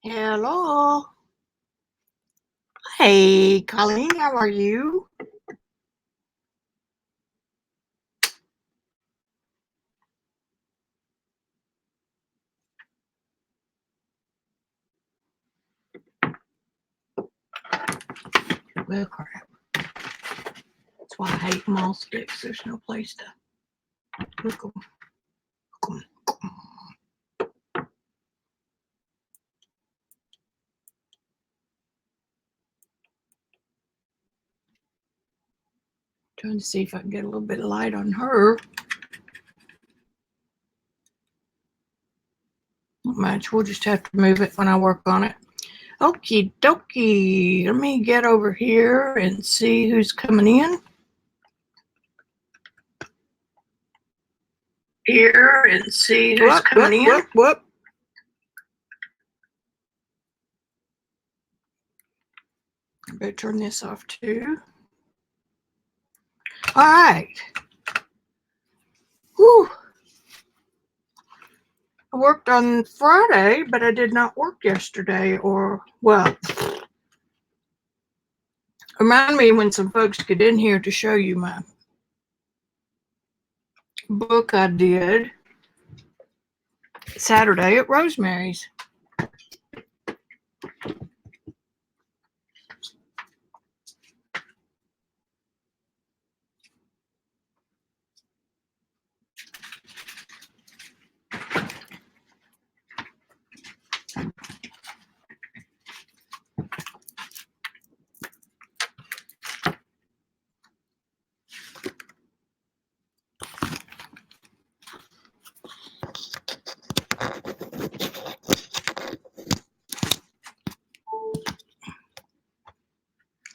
Hello. Hey, Colleen, how are you? Well, crap. That's why I hate mall sticks. There's no place to look 'em. Look 'em. Trying to see if I can get a little bit of light on her. Not much. We'll just have to move it when I work on it. Okie dokie. Let me get over here and see who's coming in. Here and see who's coming in. Whoop. I better turn this off too. All right. Whew. I worked on Friday, but I did not work yesterday, or, well, remind me when some folks get in here to show you my book I did Saturday at Rosemary's.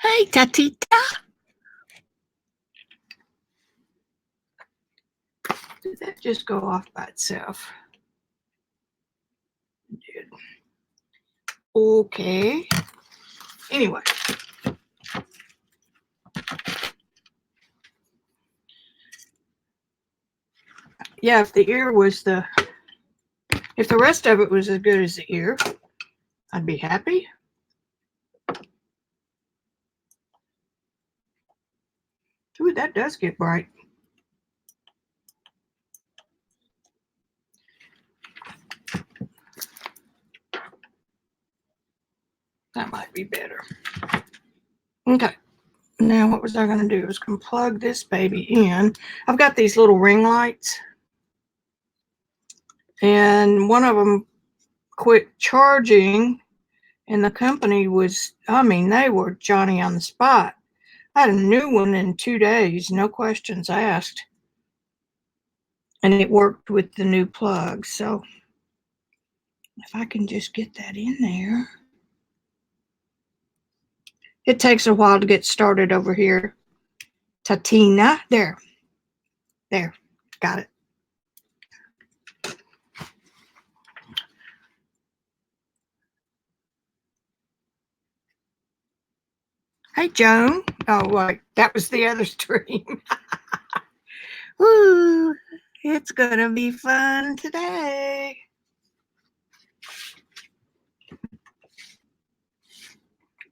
Hey, Tatita. Did that just go off by itself? It did. Okay. Anyway. Yeah, if the rest of it was as good as the ear, I'd be happy. Ooh, that does get bright. That might be better. Okay. Now, what was I going to do? I was going to plug this baby in. I've got these little ring lights, and one of them quit charging, and the company was, they were Johnny on the spot. I had a new one in 2 days, no questions asked, and it worked with the new plug. So if I can just get that in there. It takes a while to get started over here. Tatina, there, got it. Hey, Joan. Oh, wait, that was the other stream. Woo, it's gonna be fun today.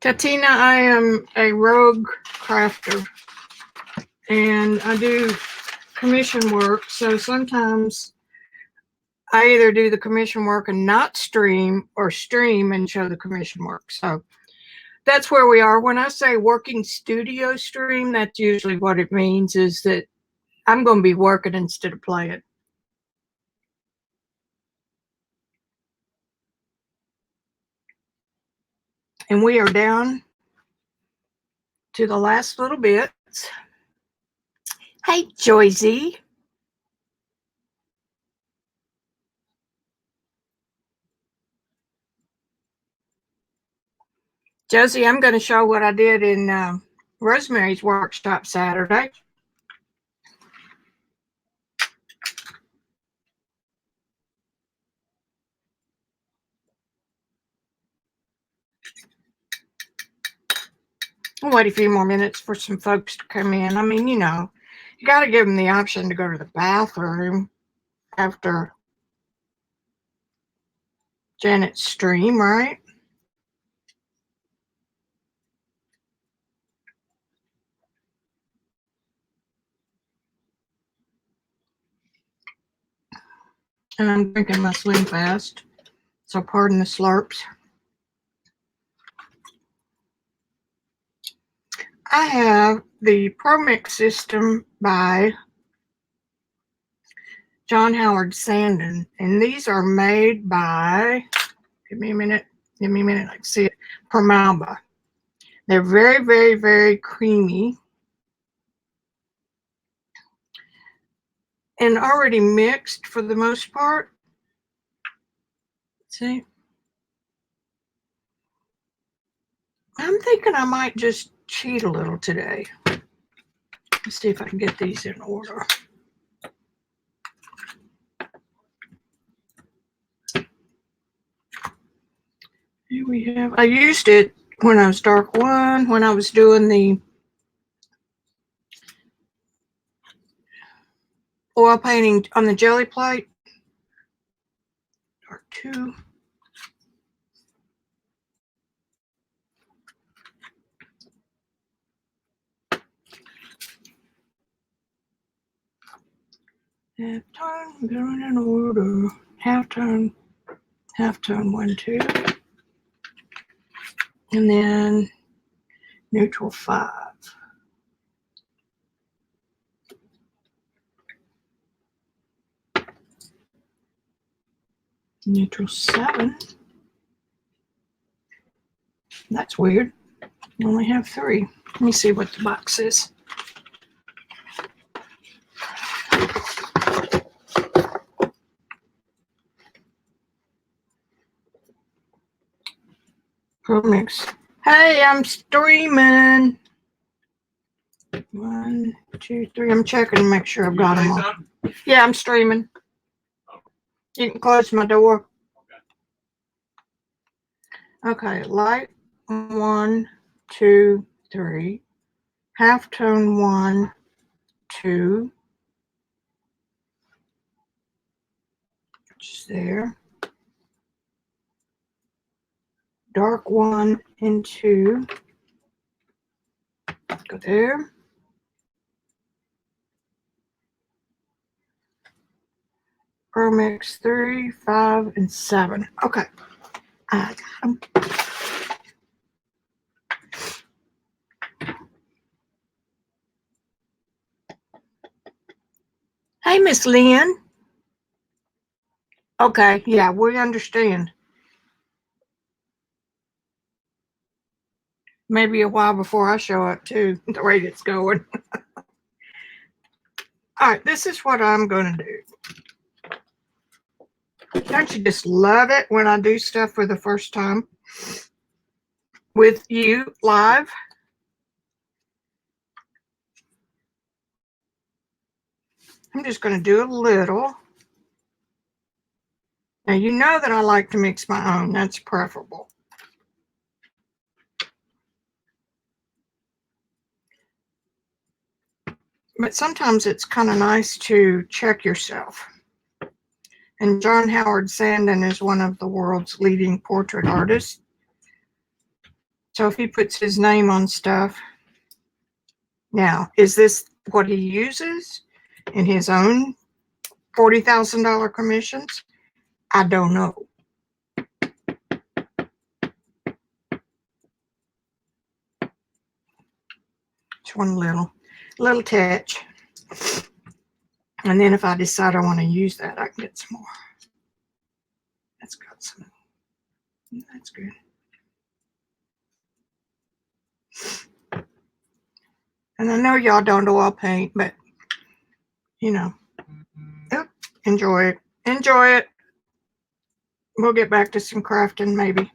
Tatina, I am a rogue crafter, and I do commission work, so sometimes I either do the commission work and not stream, or stream and show the commission work. So that's where we are. When I say working studio stream, that's usually what it means, is that I'm going to be working instead of playing. And we are down to the last little bits. Hey, Joyzy. Josie, I'm going to show what I did in Rosemary's workshop Saturday. I'll wait a few more minutes for some folks to come in. I mean, you know, you got to give them the option to go to the bathroom after Janet's stream, right? And I'm drinking my Slim Fast, so pardon the slurps. I have the Pro Mix system by John Howard Sandon, and these are made by, give me a minute, I can see it, Permalba. They're very, very, very creamy and already mixed for the most part. See? I'm thinking I might just cheat a little today. Let's see if I can get these in order. Here we have, I used it when I was dark one, when I was doing the oil painting on the jelly plate. Dark two. Half tone, going in order. Half tone, 1, 2. And then neutral 5. Neutral 7. That's weird. I only have 3. Let me see what the box is. Pro Mix. Hey, I'm streaming. 1, 2, 3. I'm checking to make sure I've got them all. Yeah, I'm streaming. You can close my door. Okay, light 1, 2, 3. Half tone 1, 2. Just there. Dark 1 and 2. Go there. Pro Mix 3, 5, and 7. Okay. I got them. Hey, Miss Lynn. Okay, yeah, we understand. Maybe a while before I show up, too, the rate it's going. All right, this is what I'm going to do. Don't you just love it when I do stuff for the first time with you live? I'm just going to do a little. Now, you know that I like to mix my own. That's preferable. But sometimes it's kind of nice to check yourself. And John Howard Sandon is one of the world's leading portrait artists. So if he puts his name on stuff, now, is this what he uses in his own $40,000 commissions? I don't know. Just one little touch. And then if I decide I want to use that, I can get some more. That's got some, that's good. And I know y'all don't oil paint, but you know, enjoy it. Enjoy it. We'll get back to some crafting maybe.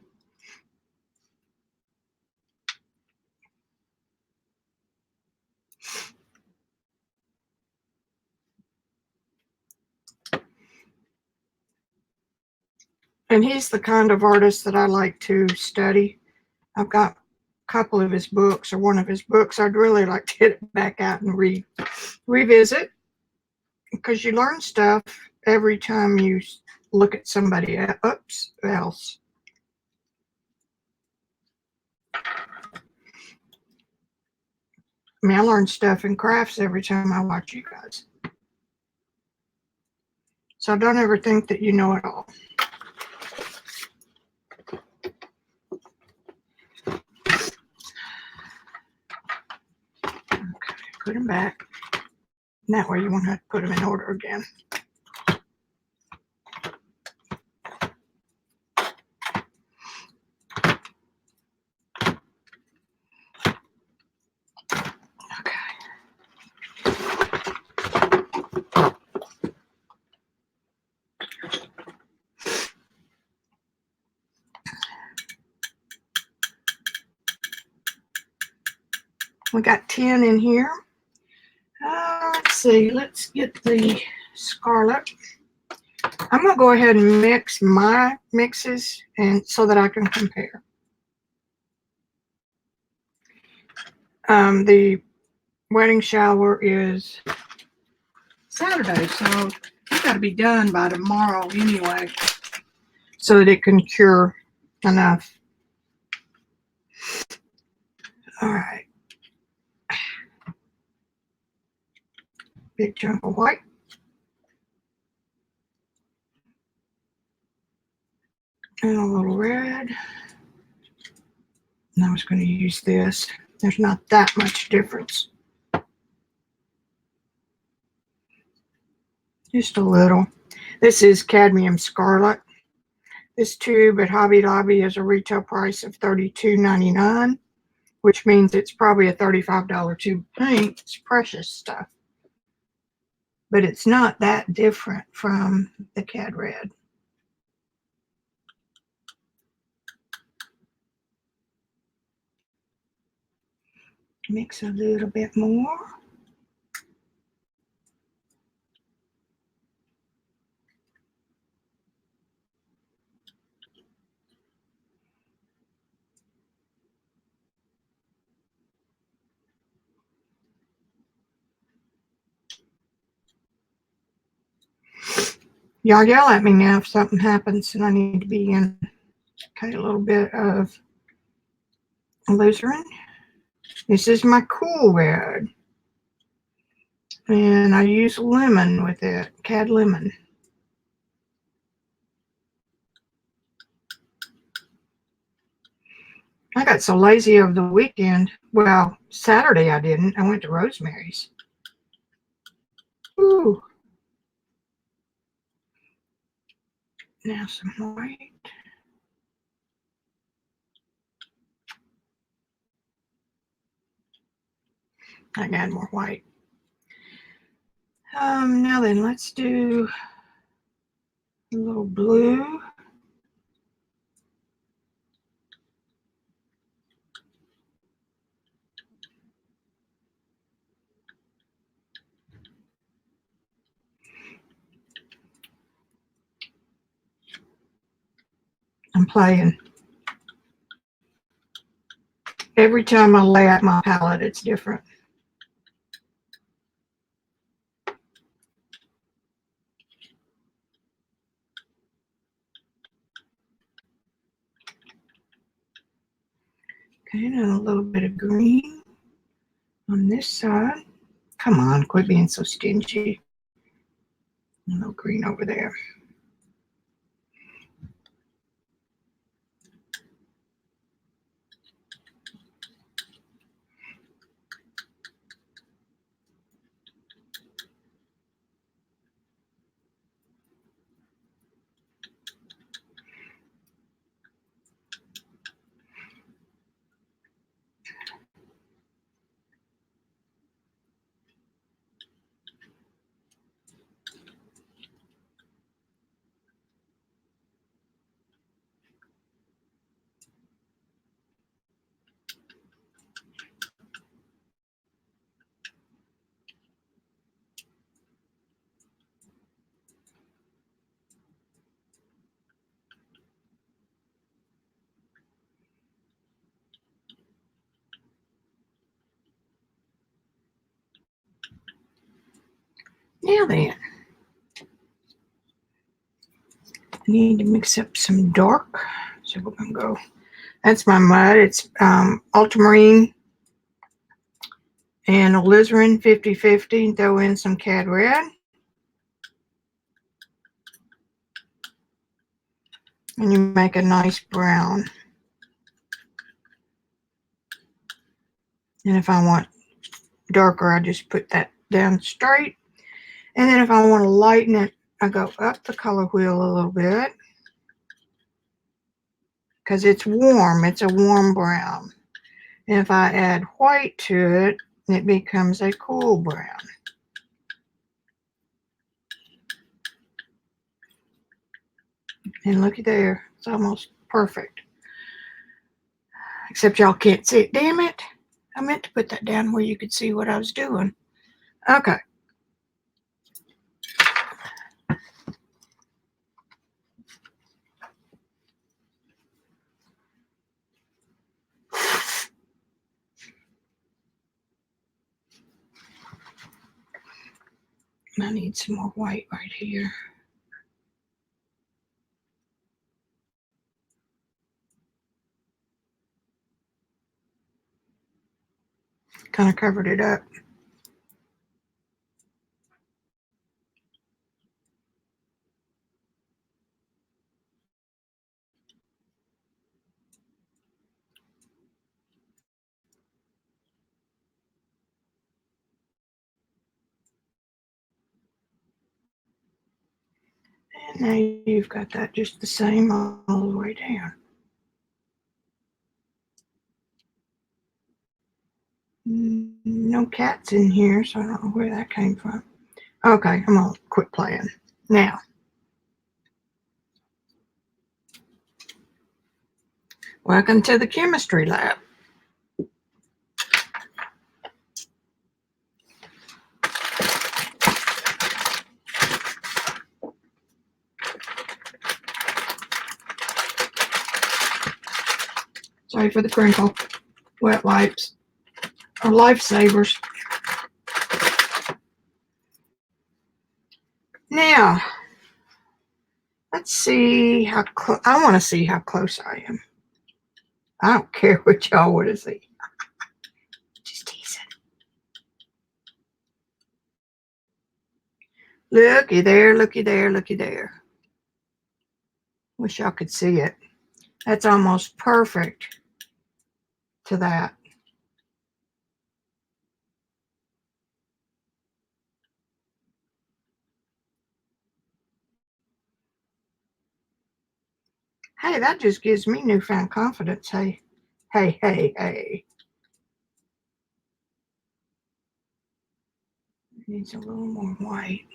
And he's the kind of artist that I like to study. I've got a couple of his books, or one of his books. I'd really like to get it back out and revisit, because you learn stuff every time you look at somebody else. I mean, I learn stuff in crafts every time I watch you guys. So don't ever think that you know it all. Okay, put them back. And that way you won't have to put them in order again. We got 10 in here. Let's see. Let's get the scarlet. I'm going to go ahead and mix my mixes and so that I can compare. The wedding shower is Saturday, so it's got to be done by tomorrow anyway, so that it can cure enough. All right. Big chunk of white. And a little red. And I was going to use this. There's not that much difference. Just a little. This is cadmium scarlet. This tube at Hobby Lobby is a retail price of $32.99, which means it's probably a $35 tube of paint. It's precious stuff. But it's not that different from the Cad Red. Mix a little bit more. Y'all yell at me now if something happens and I need to be in. Okay, a little bit of alizarin. This is my cool red. And I use lemon with it, Cad lemon. I got so lazy over the weekend. Well, Saturday I didn't. I went to Rosemary's. Ooh. Now some white. I can add more white. Now then, let's do a little blue. I'm playing. Every time I lay out my palette, it's different. Okay, and a little bit of green on this side. Come on, quit being so stingy. A little green over there. Now then, I need to mix up some dark. So we're going to go, that's my mud. It's ultramarine and alizarin 50-50. Throw in some Cad Red. And you make a nice brown. And if I want darker, I just put that down straight. And then if I want to lighten it, I go up the color wheel a little bit. Because it's warm, it's a warm brown. And if I add white to it, it becomes a cool brown. And looky there, it's almost perfect. Except y'all can't see it. Damn it. I meant to put that down where you could see what I was doing. Okay. I need some more white right here. Kind of covered it up. And now you've got that just the same all the way down. No cats in here, so I don't know where that came from. Okay, I'm gonna quit playing. Now, welcome to the chemistry lab. Sorry for the crinkle. Wet wipes are lifesavers. Now, let's see how close. I want to see how close I am. I don't care what y'all want to see. Just teasing. Looky there, looky there, looky there. Wish y'all could see it. That's almost perfect to that. Hey, that just gives me newfound confidence. Hey, hey, hey, hey. Needs a little more white.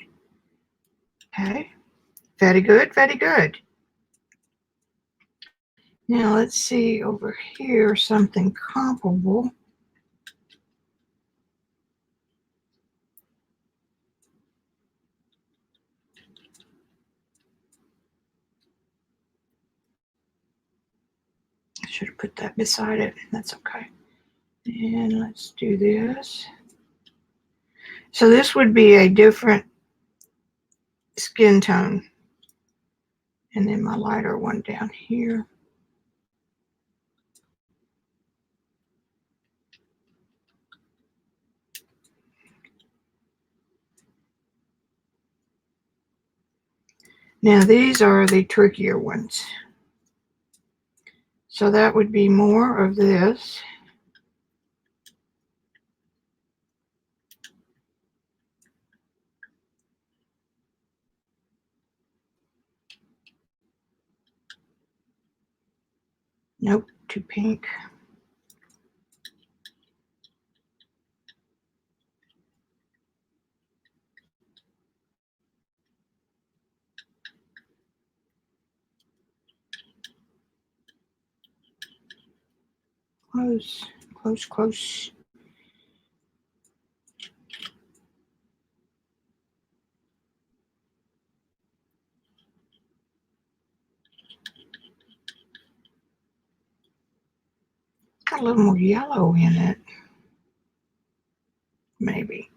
Okay. Very good, very good. Now let's see over here something comparable. I should have put that beside it. That's okay. And let's do this. So this would be a different skin tone. And then my lighter one down here. Now these are the trickier ones. So that would be more of this. Nope, too pink. Close, close, close. Got a little more yellow in it. Maybe.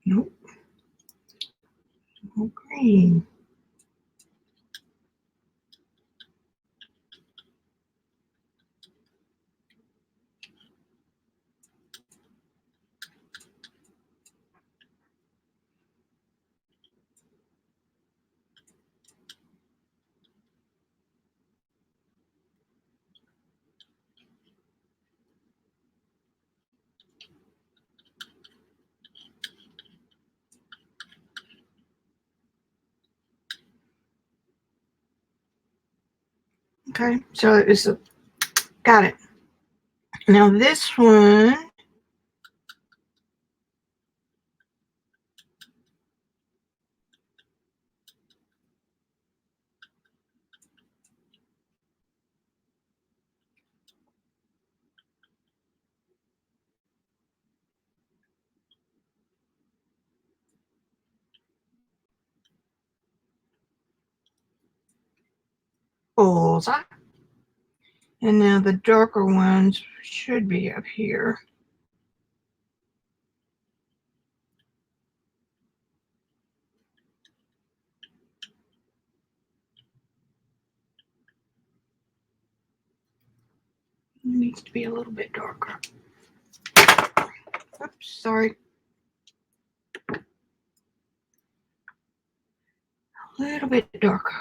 Nope. More green. Okay, so it's got it. Now this one, bullseye. And now the darker ones should be up here. It needs to be a little bit darker. Oops, sorry. A little bit darker.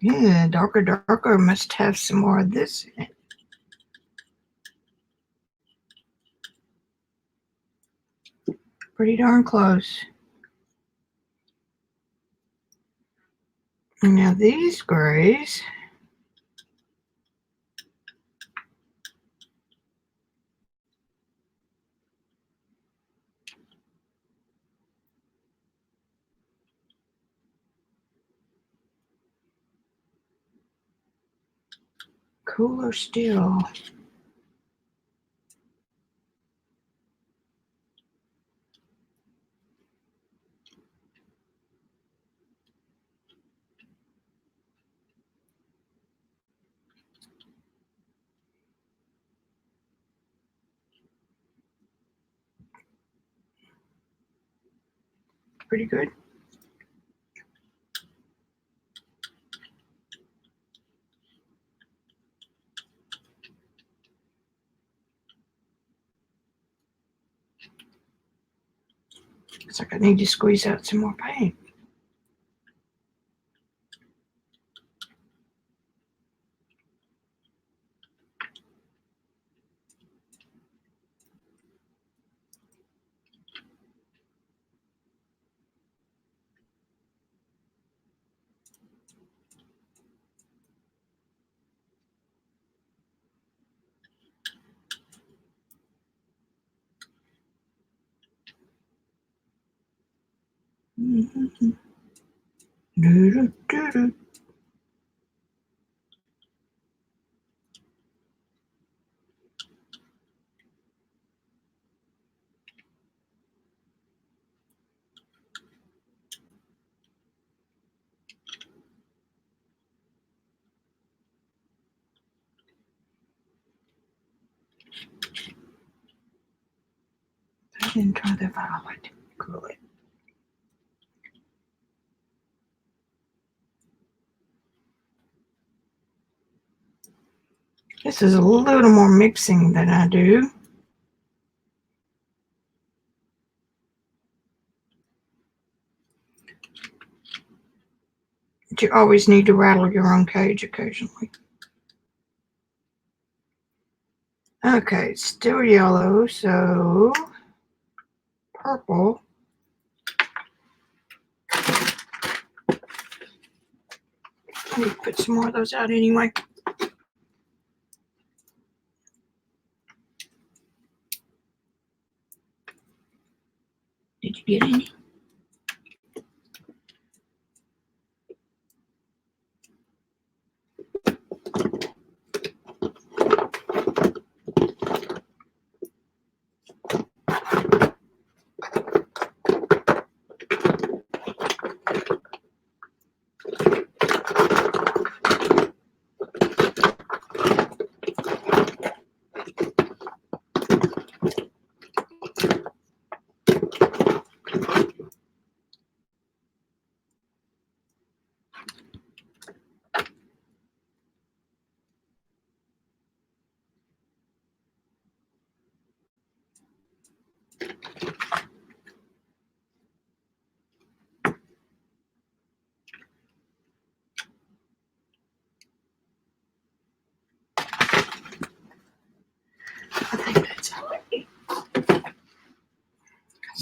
Yeah, darker must have some more of this in it. Pretty darn close. And now these grays, cooler still. Pretty good. Looks like I need to squeeze out some more paint. Mm-hmm. Doo-doo-doo-doo. I didn't try the violet. Good. This is a little more mixing than I do. But you always need to rattle your own cage occasionally. Okay, it's still yellow, so purple. Let me put some more of those out anyway. Did you get any?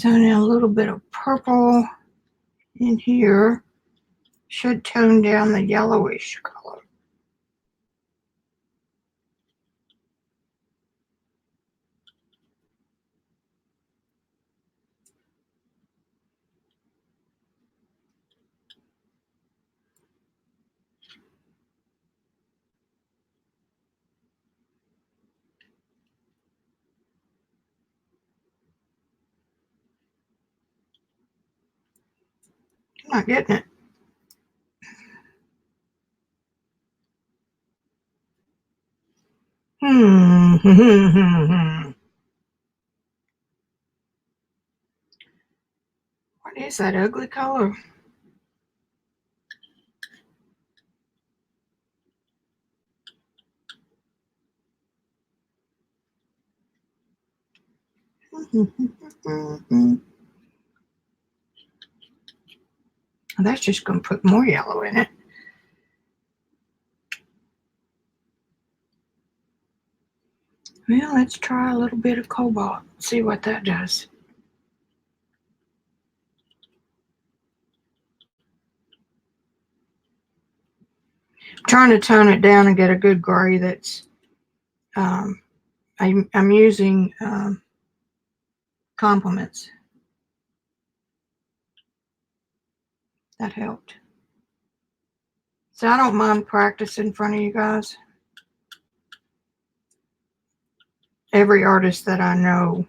So now a little bit of purple in here should tone down the yellowish color. I'm not getting it. What is that ugly color? That's just going to put more yellow in it. Well, let's try a little bit of cobalt, see what that does. I'm trying to tone it down and get a good gray that's, I'm using complements. That helped. So I don't mind practicing in front of you guys. Every artist that I know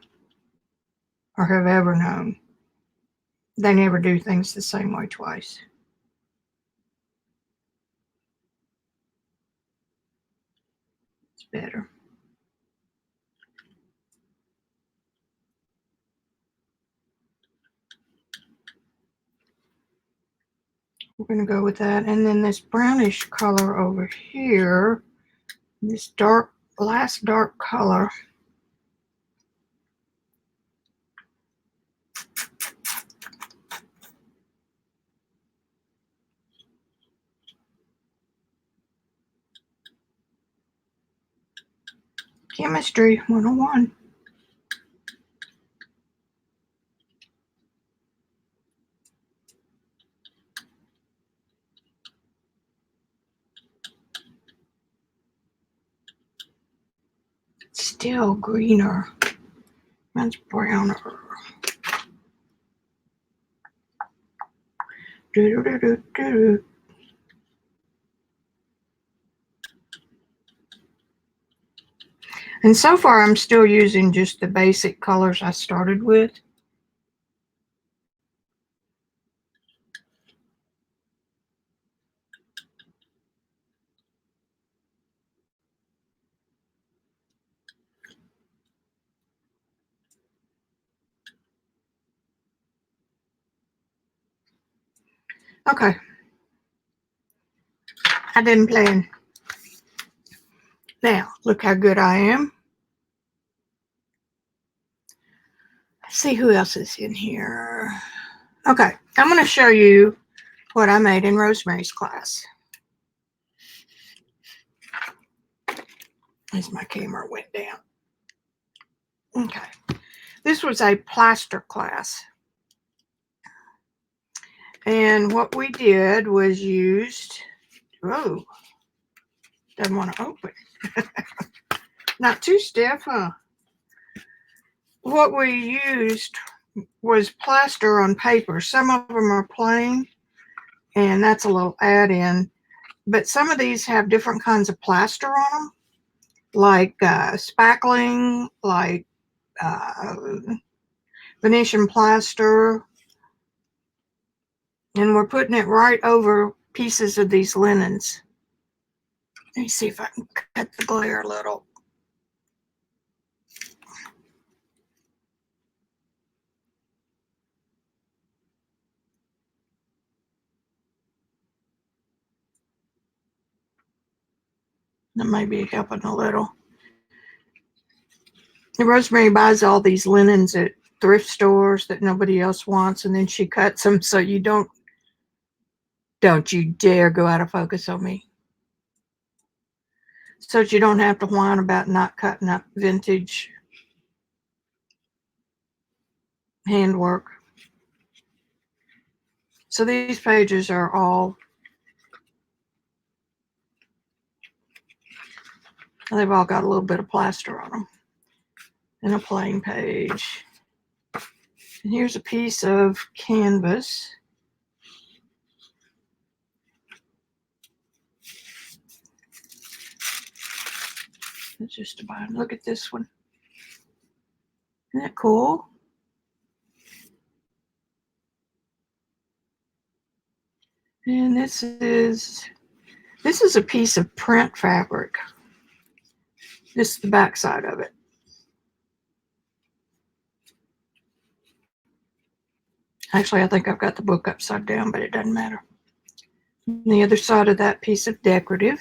or have ever known, they never do things the same way twice. It's better. We're going to go with that. And then this brownish color over here, this last dark color. Chemistry 101. Still greener. That's browner. Do-do-do-do-do. And so far, I'm still using just the basic colors I started with. Okay. I didn't plan. Now, look how good I am. Let's see who else is in here. Okay, I'm going to show you what I made in Rosemary's class. As my camera went down. Okay. This was a plaster class. And what we did was used, oh, doesn't want to open. Not too stiff, huh? What we used was plaster on paper. Some of them are plain, and that's a little add-in. But some of these have different kinds of plaster on them, like spackling, like Venetian plaster. And we're putting it right over pieces of these linens. Let me see if I can cut the glare a little. That may be helping a little. And Rosemary buys all these linens at thrift stores that nobody else wants, and then she cuts them so you don't you dare go out of focus on me. So that you don't have to whine about not cutting up vintage. handwork. So these pages are all, they've all got a little bit of plaster on them. And a plain page. And here's a piece of canvas. It's just about, look at this one. Isn't that cool? And this is a piece of print fabric. This is the back side of it. Actually, I think I've got the book upside down, but it doesn't matter. And the other side of that piece of decorative.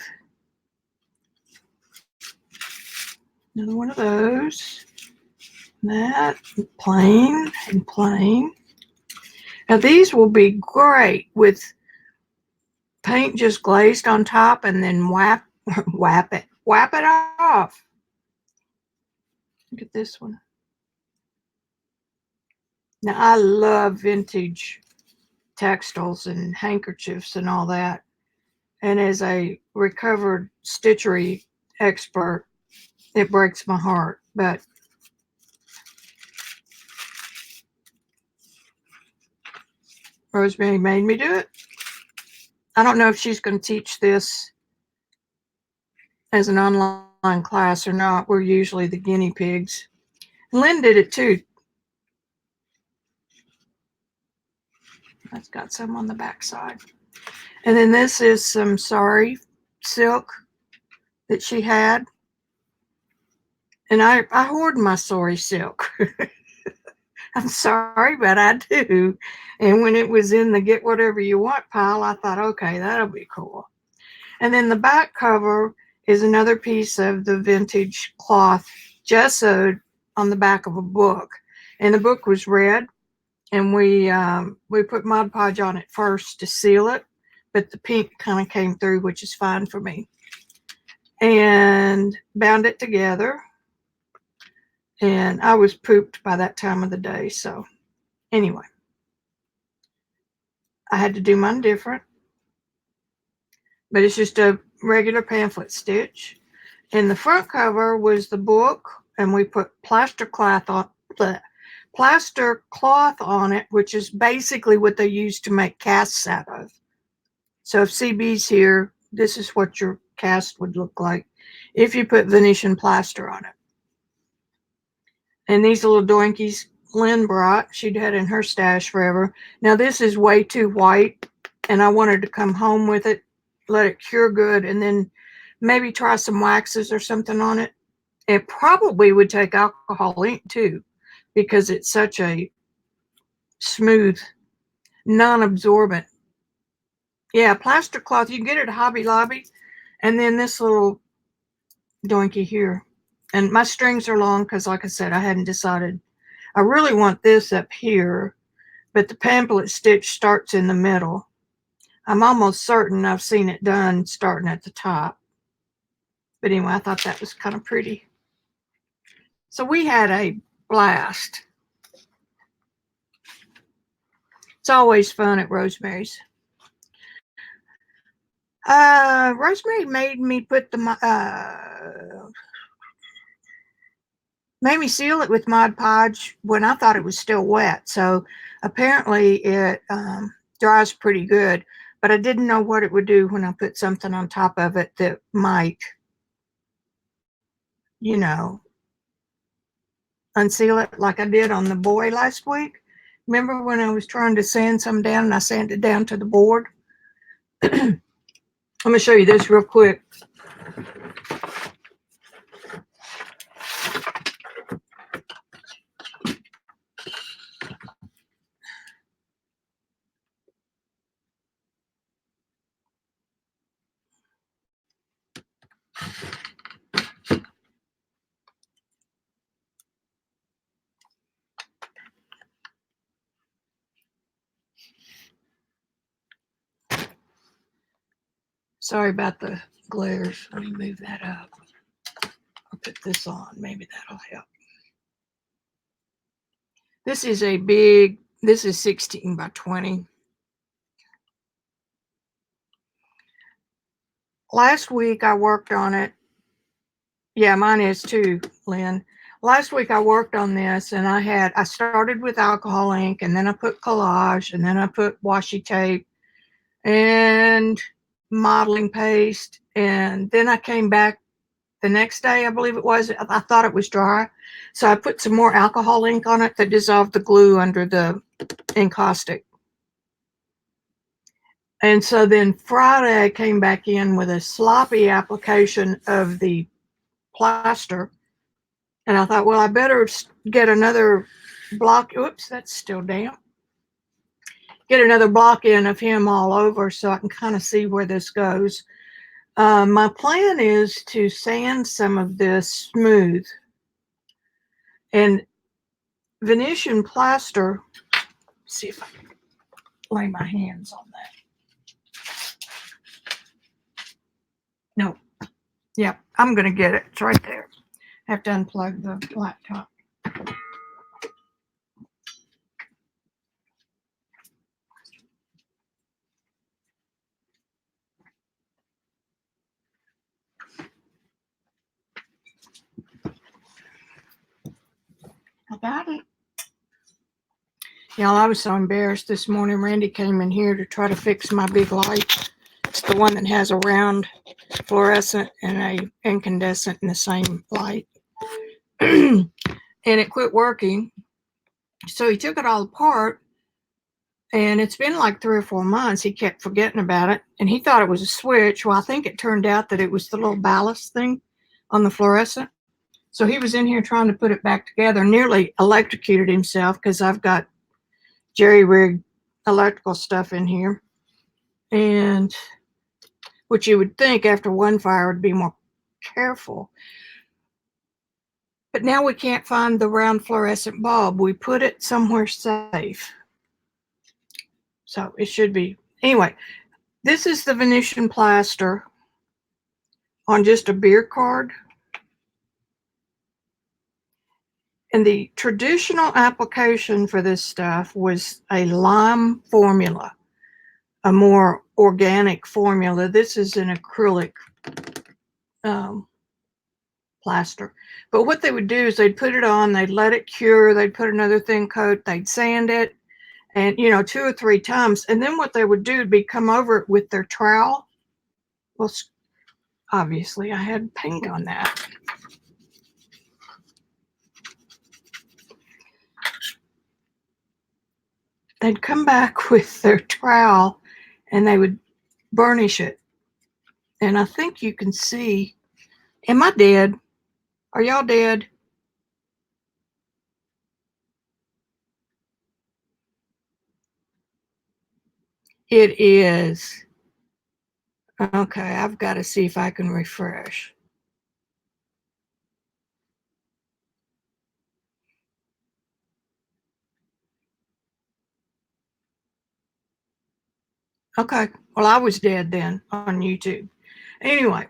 Another one of those. That, plain and plain. Now these will be great with paint just glazed on top and then whap it off. Look at this one. Now I love vintage textiles and handkerchiefs and all that. And as a recovered stitchery expert, it breaks my heart. But Rosemary made me do it. I don't know if she's going to teach this as an online class or not. We're usually the guinea pigs. Lynn did it too. That's got some on the back side. And then this is some sari silk that she had. And I hoard my sari silk. I'm sorry, but I do. And when it was in the get whatever you want pile, I thought, okay, that'll be cool. And then the back cover is another piece of the vintage cloth gessoed on the back of a book. And the book was red. And we put Mod Podge on it first to seal it, but the pink kind of came through, which is fine for me. And bound it together. And I was pooped by that time of the day. So anyway, I had to do mine different. But it's just a regular pamphlet stitch. And the front cover was the book, and we put plaster cloth on it, which is basically what they use to make casts out of. So if CB's here, this is what your cast would look like if you put Venetian plaster on it. And these little doinkies Lynn brought, she'd had in her stash forever. Now this is way too white, and I wanted to come home with it, let it cure good, and then maybe try some waxes or something on it. It probably would take alcohol ink too, because it's such a smooth, non-absorbent. Yeah, plaster cloth. You can get it at Hobby Lobby. And then this little doinky here. And my strings are long because, like I said, I hadn't decided. I really want this up here, but the pamphlet stitch starts in the middle. I'm almost certain I've seen it done starting at the top. But anyway, I thought that was kind of pretty. So we had a blast. It's always fun at Rosemary's. Rosemary made me put made me seal it with Mod Podge when I thought it was still wet. So apparently it dries pretty good, but I didn't know what it would do when I put something on top of it that might, you know, unseal it like I did on the boy last week. Remember when I was trying to sand some down and I sanded down to the board? I'm going to show you this real quick. Sorry about the glares. Let me move that up. I'll put this on. Maybe that'll help. This is a big, this is 16 by 20. Last week I worked on it. Yeah, mine is too, Lynn. Last week I worked on this and I started with alcohol ink and then I put collage and then I put washi tape and modeling paste. And then I came back the next day, I believe it was. I thought it was dry. So I put some more alcohol ink on it that dissolved the glue under the encaustic. And so then Friday I came back in with a sloppy application of the plaster. And I thought, well, I better get another block. Oops, that's still damp. Get another block in of him all over so I can kind of see where this goes. My plan is to sand some of this smooth. And Venetian plaster, see if I can lay my hands on that. No. Yep, I'm going to get it. It's right there. I have to unplug the laptop. I got it. Y'all, I was so embarrassed this morning. Randy came in here to try to fix my big light. It's the one that has a round fluorescent and a incandescent in the same light. And it quit working. So he took it all apart. And it's been like 3 or 4 months. He kept forgetting about it. And he thought it was a switch. Well, I think it turned out that it was the little ballast thing on the fluorescent. So he was in here trying to put it back together, nearly electrocuted himself because I've got jerry-rigged electrical stuff in here. And which you would think after one fire would be more careful. But now we can't find the round fluorescent bulb. We put it somewhere safe. So it should be. Anyway, this is the Venetian plaster on just a beer card. And the traditional application for this stuff was a lime formula, a more organic formula. This is an acrylic plaster. But what they would do is they'd put it on, they'd let it cure, they'd put another thin coat, they'd sand it, and 2 or 3 times. And then what they would do would be come over it with their trowel. Well, obviously I had paint on that. They'd come back with their trowel and they would burnish it. And I think you can see, am I dead? Are y'all dead? It is. Okay, I've got to see if I can refresh. Okay, well, I was dead then on YouTube. Anyway.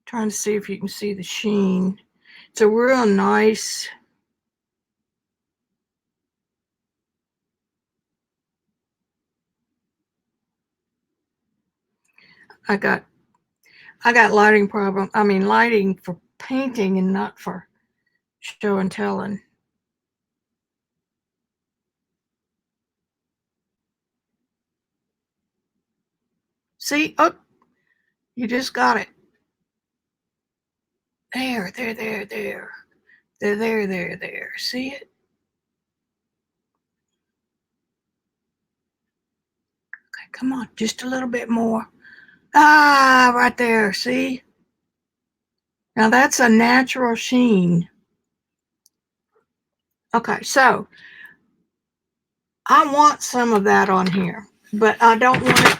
Trying to see if you can see the sheen. It's a real nice, I got lighting problem. I mean lighting for painting and not for show and telling. See? Oh, you just got it. There. There. See it? Okay, come on, just a little bit more. Ah, right there, see? Now that's a natural sheen. Okay, so I want some of that on here, but I don't want it.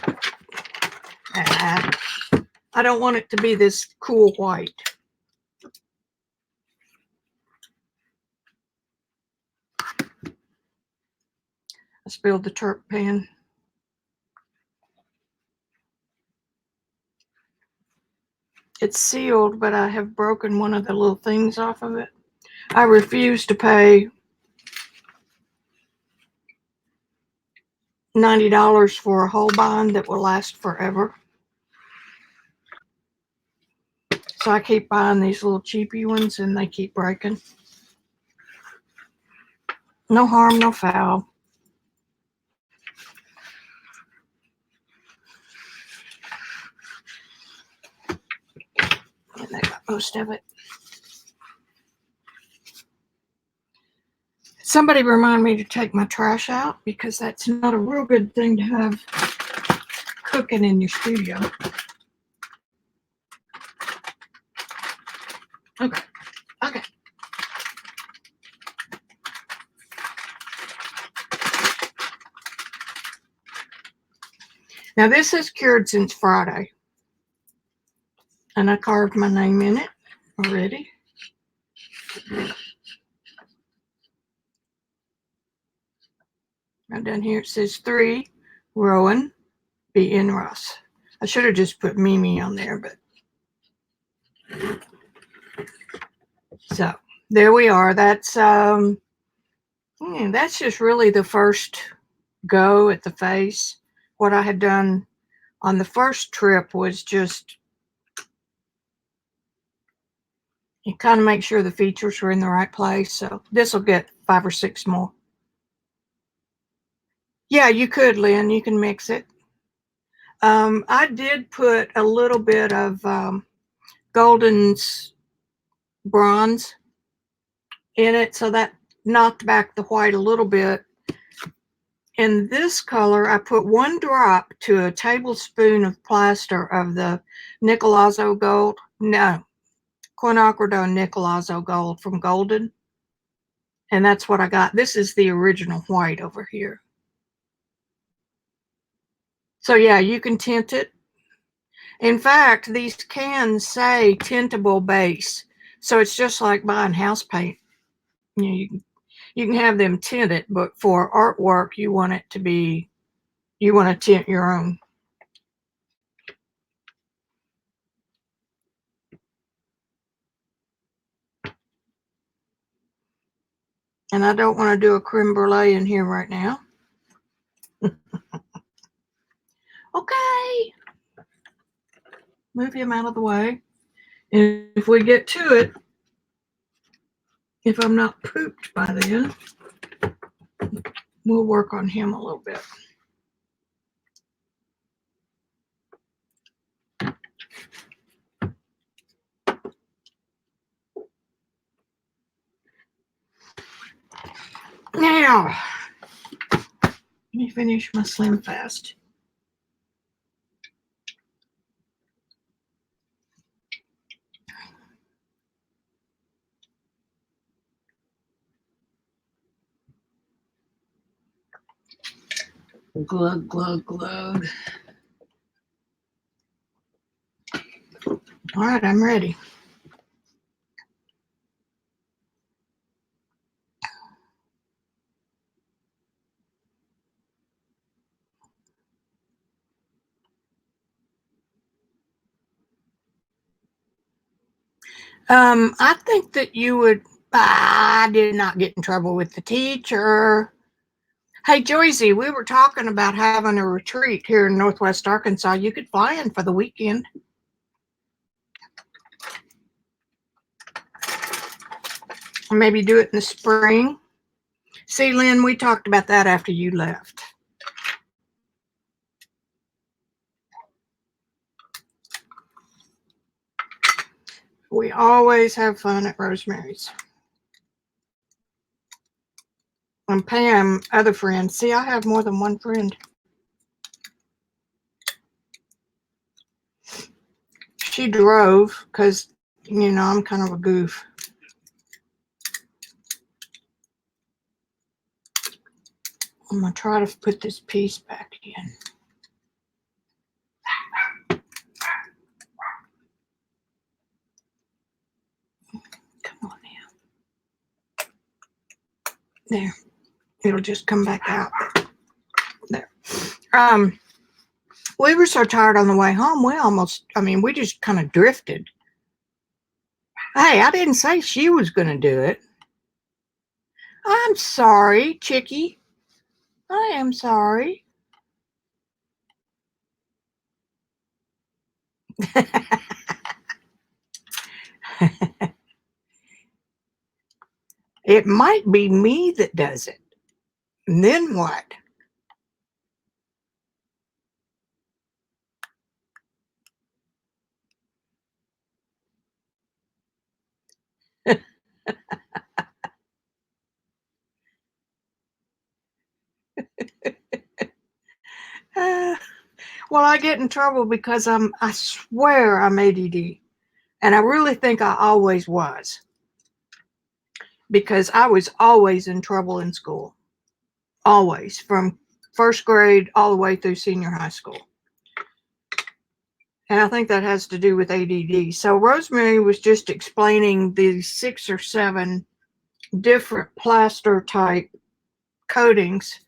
I don't want it to be this cool white. I spilled the Turk pan. It's sealed, but I have broken one of the little things off of it. I refuse to pay $90 for a whole bind that will last forever. So I keep buying these little cheapy ones and they keep breaking. No harm, no foul. And I got most of it. Somebody remind me to take my trash out because that's not a real good thing to have cooking in your studio. Okay. Okay. Now this is cured since Friday. And I carved my name in it already. Now down here it says 3, Rowan B. N. Ross. I should have just put Mimi on there, but so there we are. That's just really the first go at the face. What I had done on the first trip was just kind of make sure the features were in the right place. So this will get 5 or 6 more. Yeah, you could, Lynn. You can mix it. I did put a little bit of Golden's bronze in it, so that knocked back the white a little bit. In this color, I put 1 drop to a tablespoon of plaster of the Nicolazzo Gold. No, Quinacridone Nicolazzo Gold from Golden. And that's what I got. This is the original white over here. So yeah, you can tint it. In fact, these cans say tintable base. So it's just like buying house paint. You can have them tinted, but for artwork, you want to tint your own. And I don't want to do a creme brulee in here right now. Okay. Move him out of the way. And if we get to it, if I'm not pooped by then, we'll work on him a little bit. Now, let me finish my Slim Fast. Glug, glug, glug. All right, I'm ready. I think that you would. I did not get in trouble with the teacher. Hey, Joycey, we were talking about having a retreat here in Northwest Arkansas. You could fly in for the weekend. Or maybe do it in the spring. See, Lynn, we talked about that after you left. We always have fun at Rosemary's. And Pam, other friends. See, I have more than one friend. She drove because, I'm kind of a goof. I'm going to try to put this piece back in. Come on now. There. It'll just come back out. There. We were so tired on the way home, we just kind of drifted. Hey, I didn't say she was going to do it. I'm sorry, Chickie. I am sorry. It might be me that does it. And then what? Uh, well, I get in trouble because I swear I'm ADD. And I really think I always was. Because I was always in trouble in school. Always. From first grade all the way through senior high school. And I think that has to do with ADD. So Rosemary was just explaining the 6 or 7 different plaster type coatings.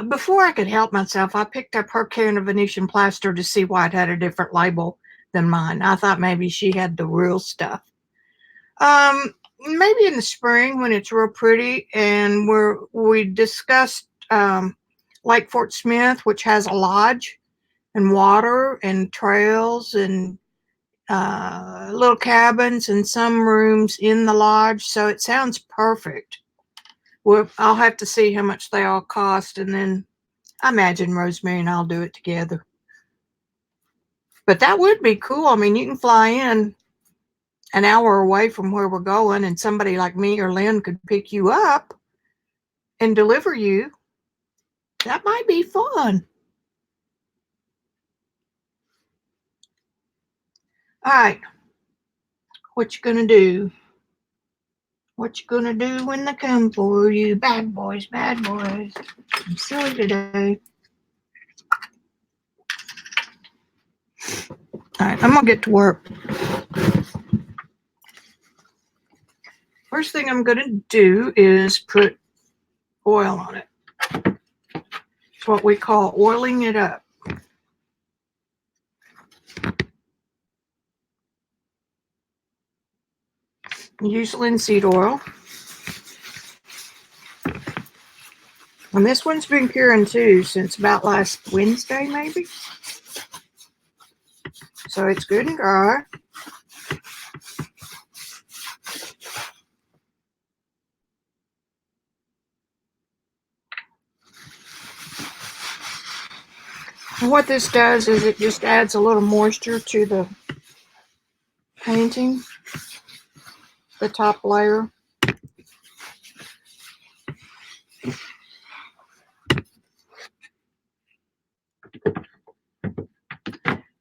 Before I could help myself, I picked up her can of Venetian plaster to see why it had a different label than mine. I thought maybe she had the real stuff. Maybe in the spring when it's real pretty, and we discussed Lake Fort Smith, which has a lodge and water and trails and little cabins and some rooms in the lodge. So it sounds perfect. Well, I'll have to see how much they all cost, and then I imagine Rosemary and I'll do it together. But that would be cool. I mean, you can fly in an hour away from where we're going, and somebody like me or Lynn could pick you up and deliver you. That might be fun. All right. What you gonna do? What you gonna do when they come for you? Bad boys, bad boys. I'm silly today. All right, I'm gonna get to work. First thing I'm gonna do is put oil on it. It's what we call oiling it up. Use linseed oil. And this one's been curing too since about last Wednesday, maybe. So it's good and dry. And what this does is it just adds a little moisture to the painting, the top layer.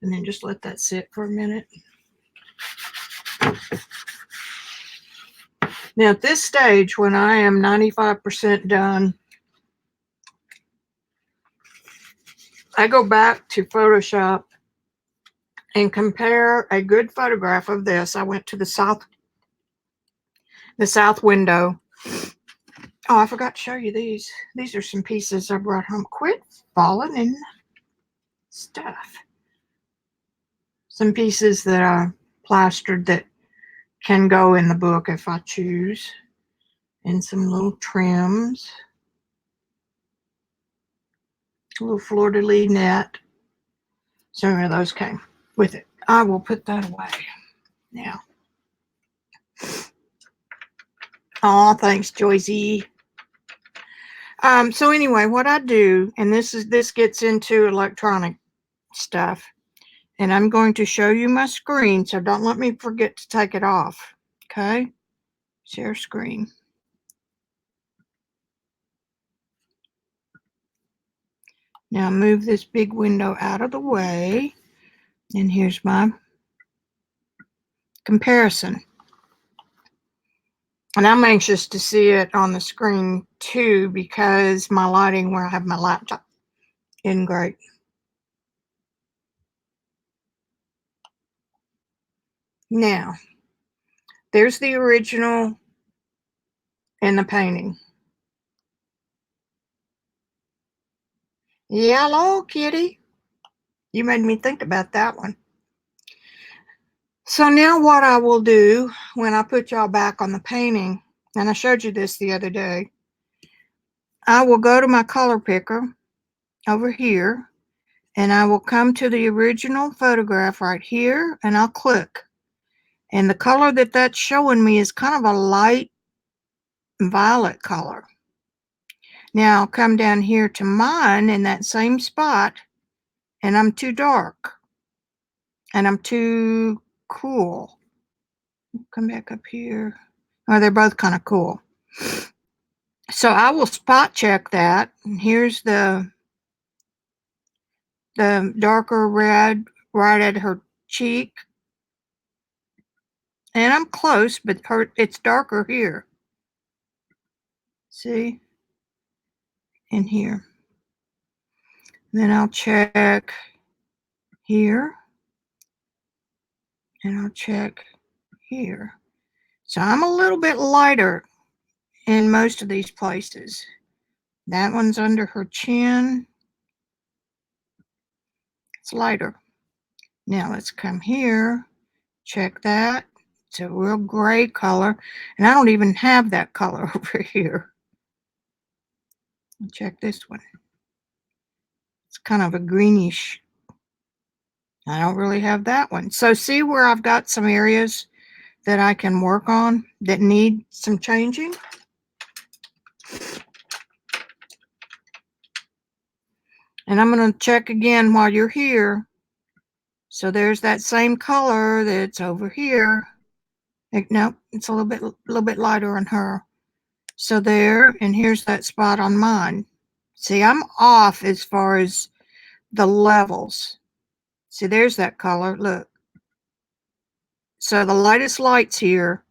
And then just let that sit for a minute. Now at this stage, when I am 95% done, I go back to Photoshop and compare a good photograph of this. I went to the south window. Oh, I forgot to show you these. These are some pieces I brought home. Quit falling in stuff. Some pieces that I plastered that can go in the book if I choose. And some little trims. A little fleur-de-lis net. Some of those came with it. I will put that away now. Oh, thanks, Joycey. So anyway, what I do, and this gets into electronic stuff, and I'm going to show you my screen, so don't let me forget to take it off. Okay? Share screen. Now move this big window out of the way, and here's my comparison. And I'm anxious to see it on the screen too, because my lighting where I have my laptop isn't great. Now, there's the original and the painting. Hello, kitty. You made me think about that one. So now what I will do when I put y'all back on the painting, and I showed you this the other day, I will go to my color picker over here, and I will come to the original photograph right here, and I'll click. And the color that that's showing me is kind of a light violet color. Now I'll come down here to mine in that same spot, and I'm too dark, and I'm too cool. Come back up here. Oh, they're both kind of cool. So I will spot check that. And here's the darker red right at her cheek. And I'm close, but it's darker here. See? In here. Then I'll check here. And I'll check here. So I'm a little bit lighter in most of these places. That one's under her chin. It's lighter. Now let's come here. Check that. It's a real gray color. And I don't even have that color over here. Check this one. It's kind of a greenish. I don't really have that one. So see where I've got some areas that I can work on that need some changing? And I'm going to check again while you're here. So there's that same color that's over here. Nope, it's a little bit lighter on her. So there, and here's that spot on mine. See, I'm off as far as the levels. See, there's that color, look. So the lightest lights here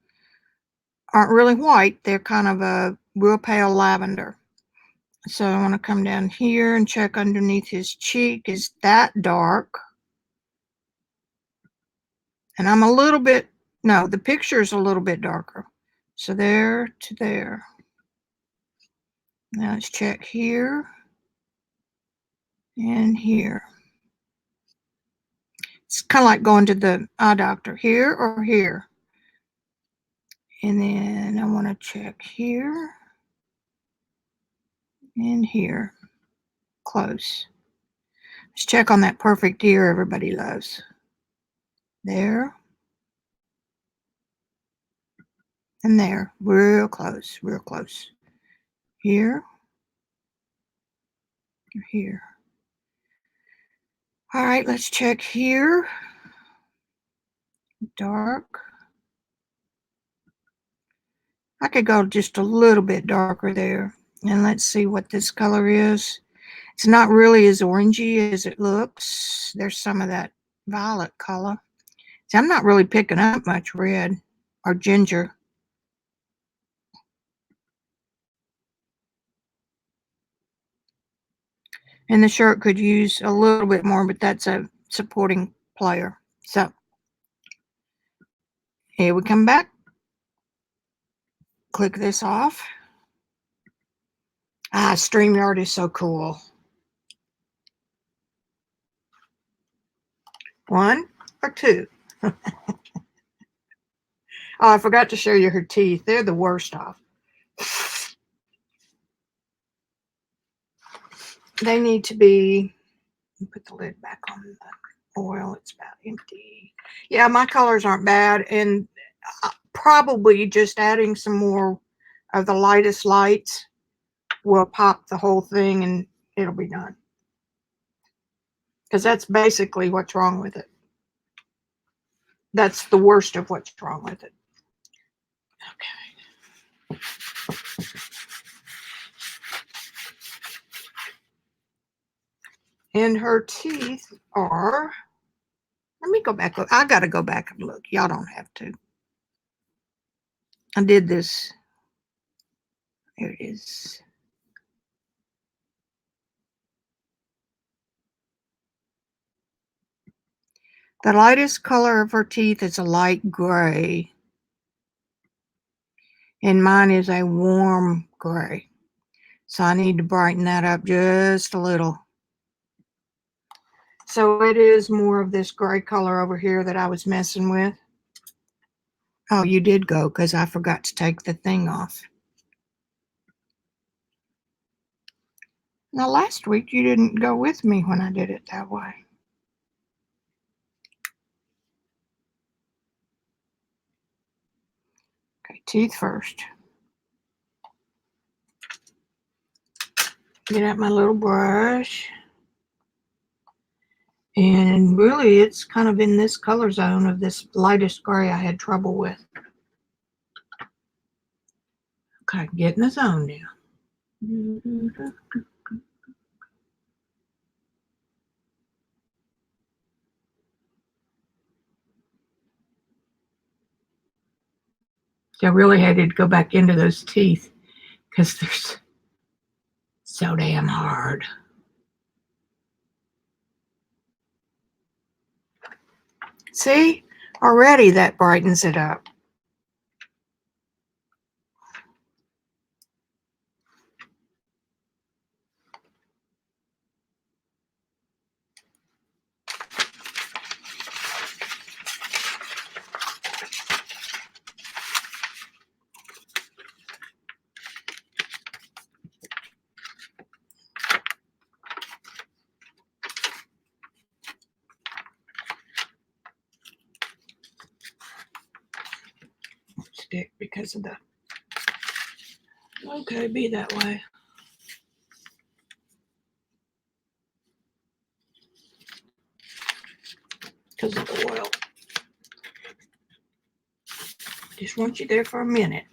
aren't really white. They're kind of a real pale lavender. So I want to come down here and check underneath his cheek. Is that dark? And I'm a little bit, no, the picture is a little bit darker. So there to there. Now let's check here and here. It's kind of like going to the eye doctor, here or here. And then I want to check here and here. Close. Let's check on that perfect ear everybody loves. There. And there. Real close, real close. Here. Here. All right, let's check here. Dark. I could go just a little bit darker there. And let's see what this color is. It's not really as orangey as it looks. There's some of that violet color. See, I'm not really picking up much red or ginger. And the shirt could use a little bit more, but that's a supporting player. So here we come back. Click this off. StreamYard is so cool. 1 or 2. Oh, I forgot to show you her teeth. They're the worst off. They need to be, put the lid back on the oil. It's about empty. Yeah, my colors aren't bad. And probably just adding some more of the lightest lights will pop the whole thing and it'll be done. Because that's basically what's wrong with it. That's the worst of what's wrong with it. Okay. And her teeth are, let me go back. Look, I got to go back and look. Y'all don't have to. I did this. Here it is. The lightest color of her teeth is a light gray. And mine is a warm gray. So I need to brighten that up just a little. So it is more of this gray color over here that I was messing with. Oh, you did go because I forgot to take the thing off. Now, last week you didn't go with me when I did it that way. Okay, teeth first. Get out my little brush. And really, it's kind of in this color zone of this lightest gray I had trouble with. Okay, get in the zone now. I really had to go back into those teeth because they're so damn hard. See, already that brightens it up. Stick because of the. Okay, be that way. Because of the oil. Just want you there for a minute.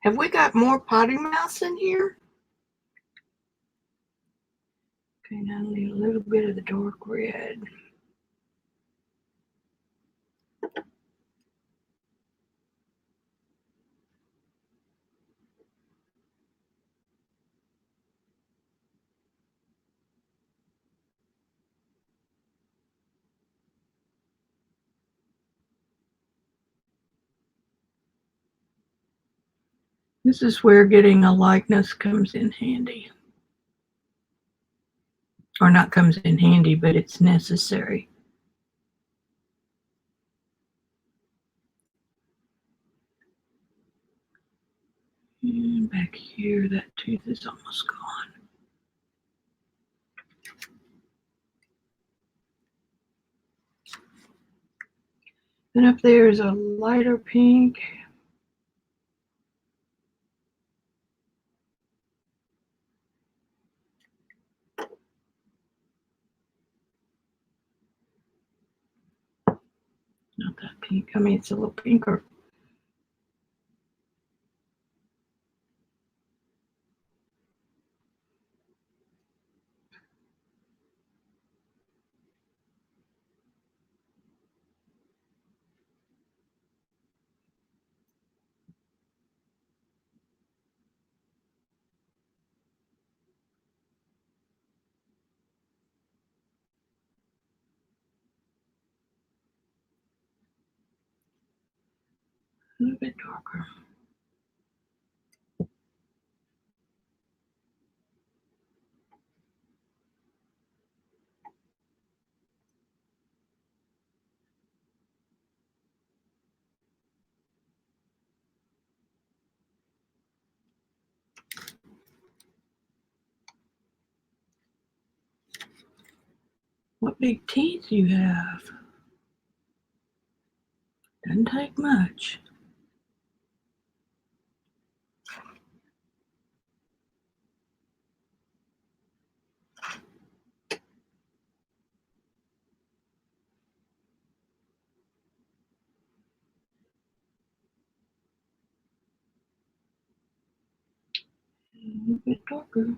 Have we got more potty mouths in here? Okay, now I need a little bit of the dark red. This is where getting a likeness comes in handy. Or not comes in handy, but it's necessary. And back here, that tooth is almost gone. Then up there is a lighter pink. Not that pink. I mean, it's a little pinker. A little bit darker. What big teeth you have. Doesn't take much. A little bit darker.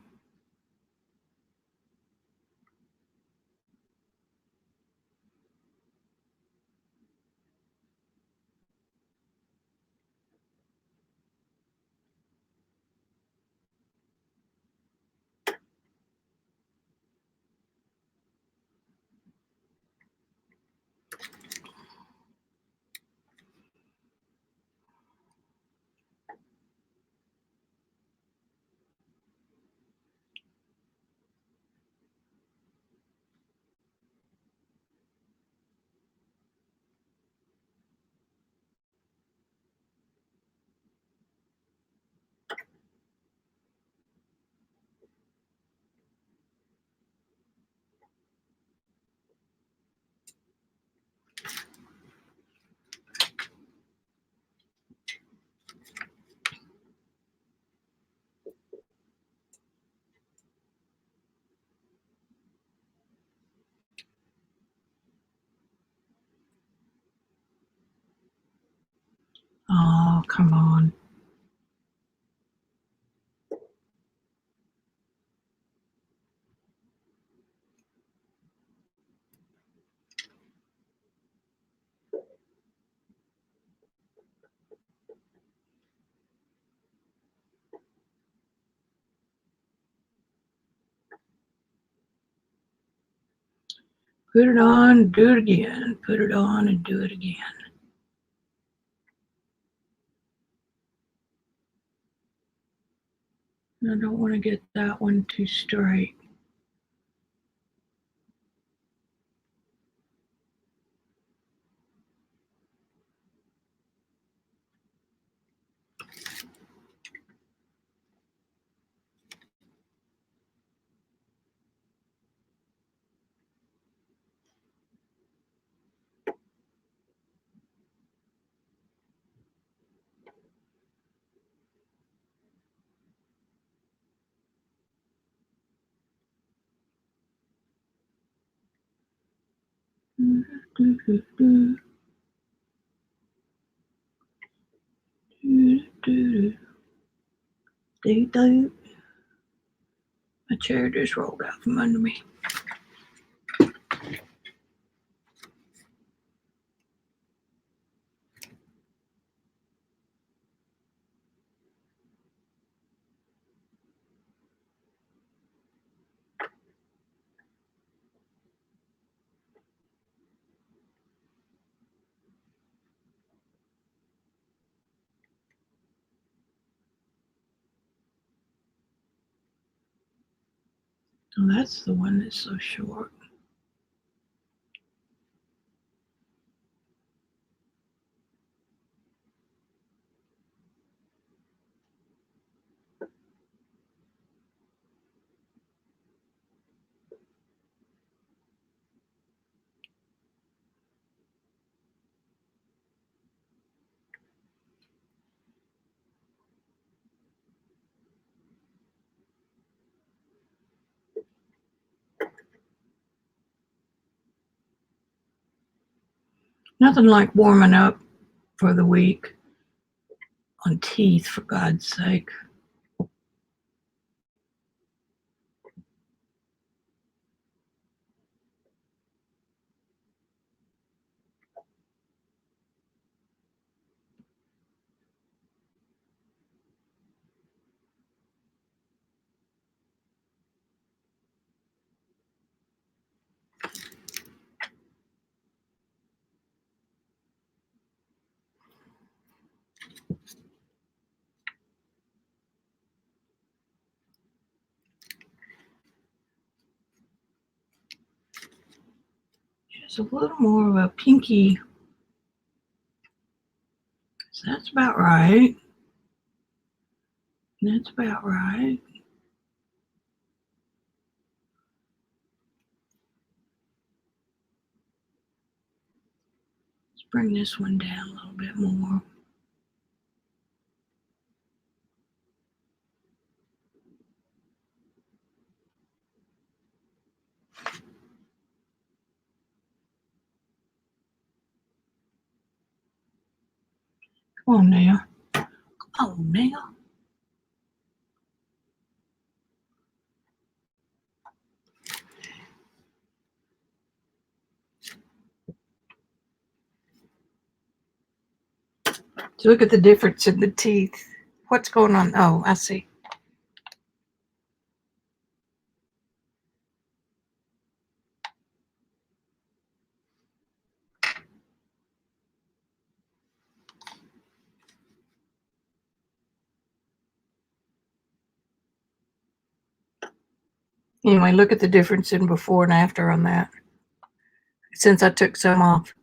Oh, come on. Put it on, do it again. Put it on and do it again. I don't want to get that one too straight. My chair just rolled out from under me. Oh, that's the one that's so short. Nothing like warming up for the week on teeth, for God's sake. Just a little more of a pinky. So that's about right. That's about right. Bring this one down a little bit more. Come on now. Come on now. So look at the difference in the teeth. What's going on? Oh, I see. Anyway, look at the difference in before and after on that, since I took some off.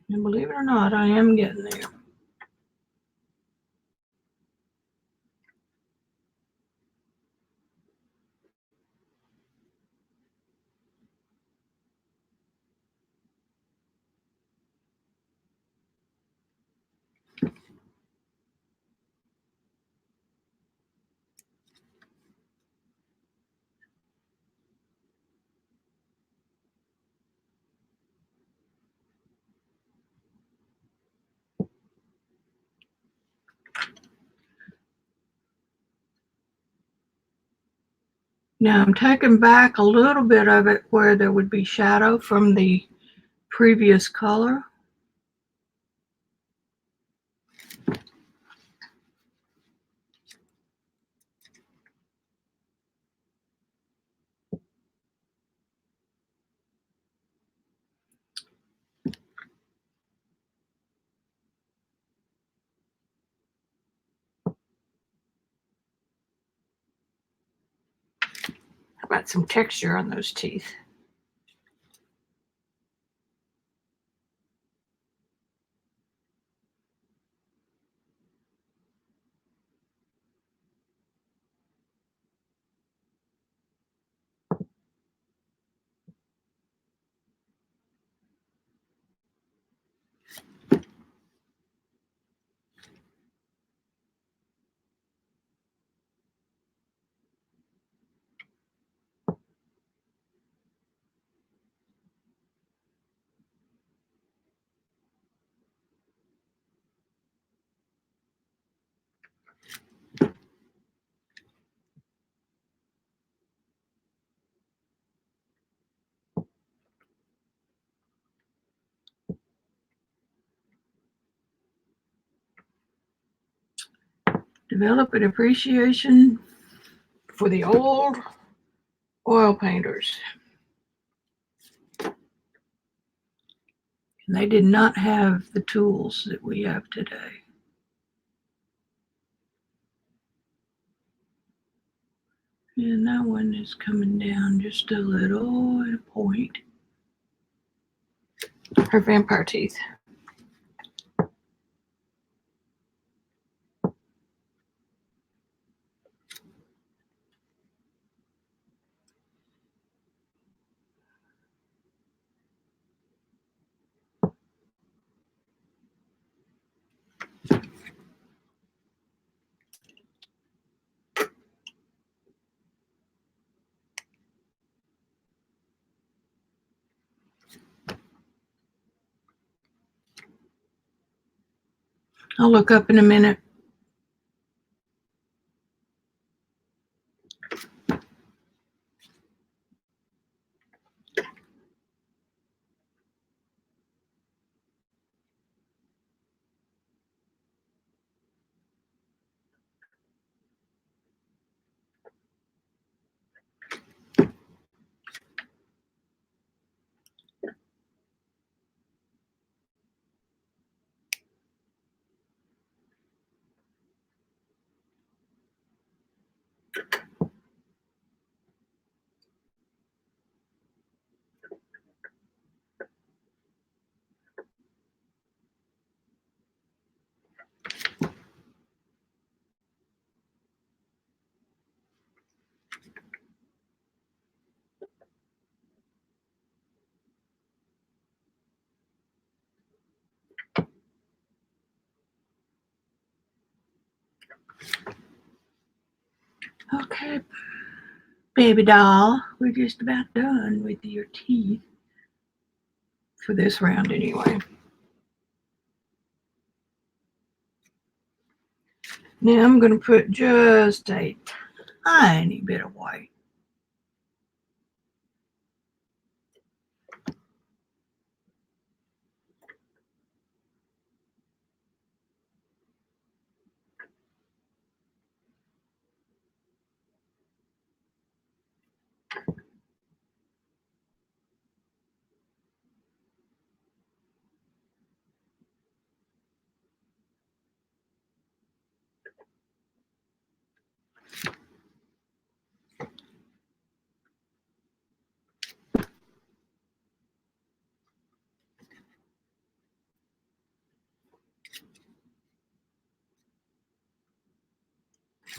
And believe it or not, I am getting there. Now I'm taking back a little bit of it where there would be shadow from the previous color. How about some texture on those teeth? Develop an appreciation for the old oil painters. And they did not have the tools that we have today. And that one is coming down just a little at a point. Her vampire teeth. I'll look up in a minute. Okay, baby doll, we're just about done with your teeth for this round anyway. Now I'm going to put just a tiny bit of white.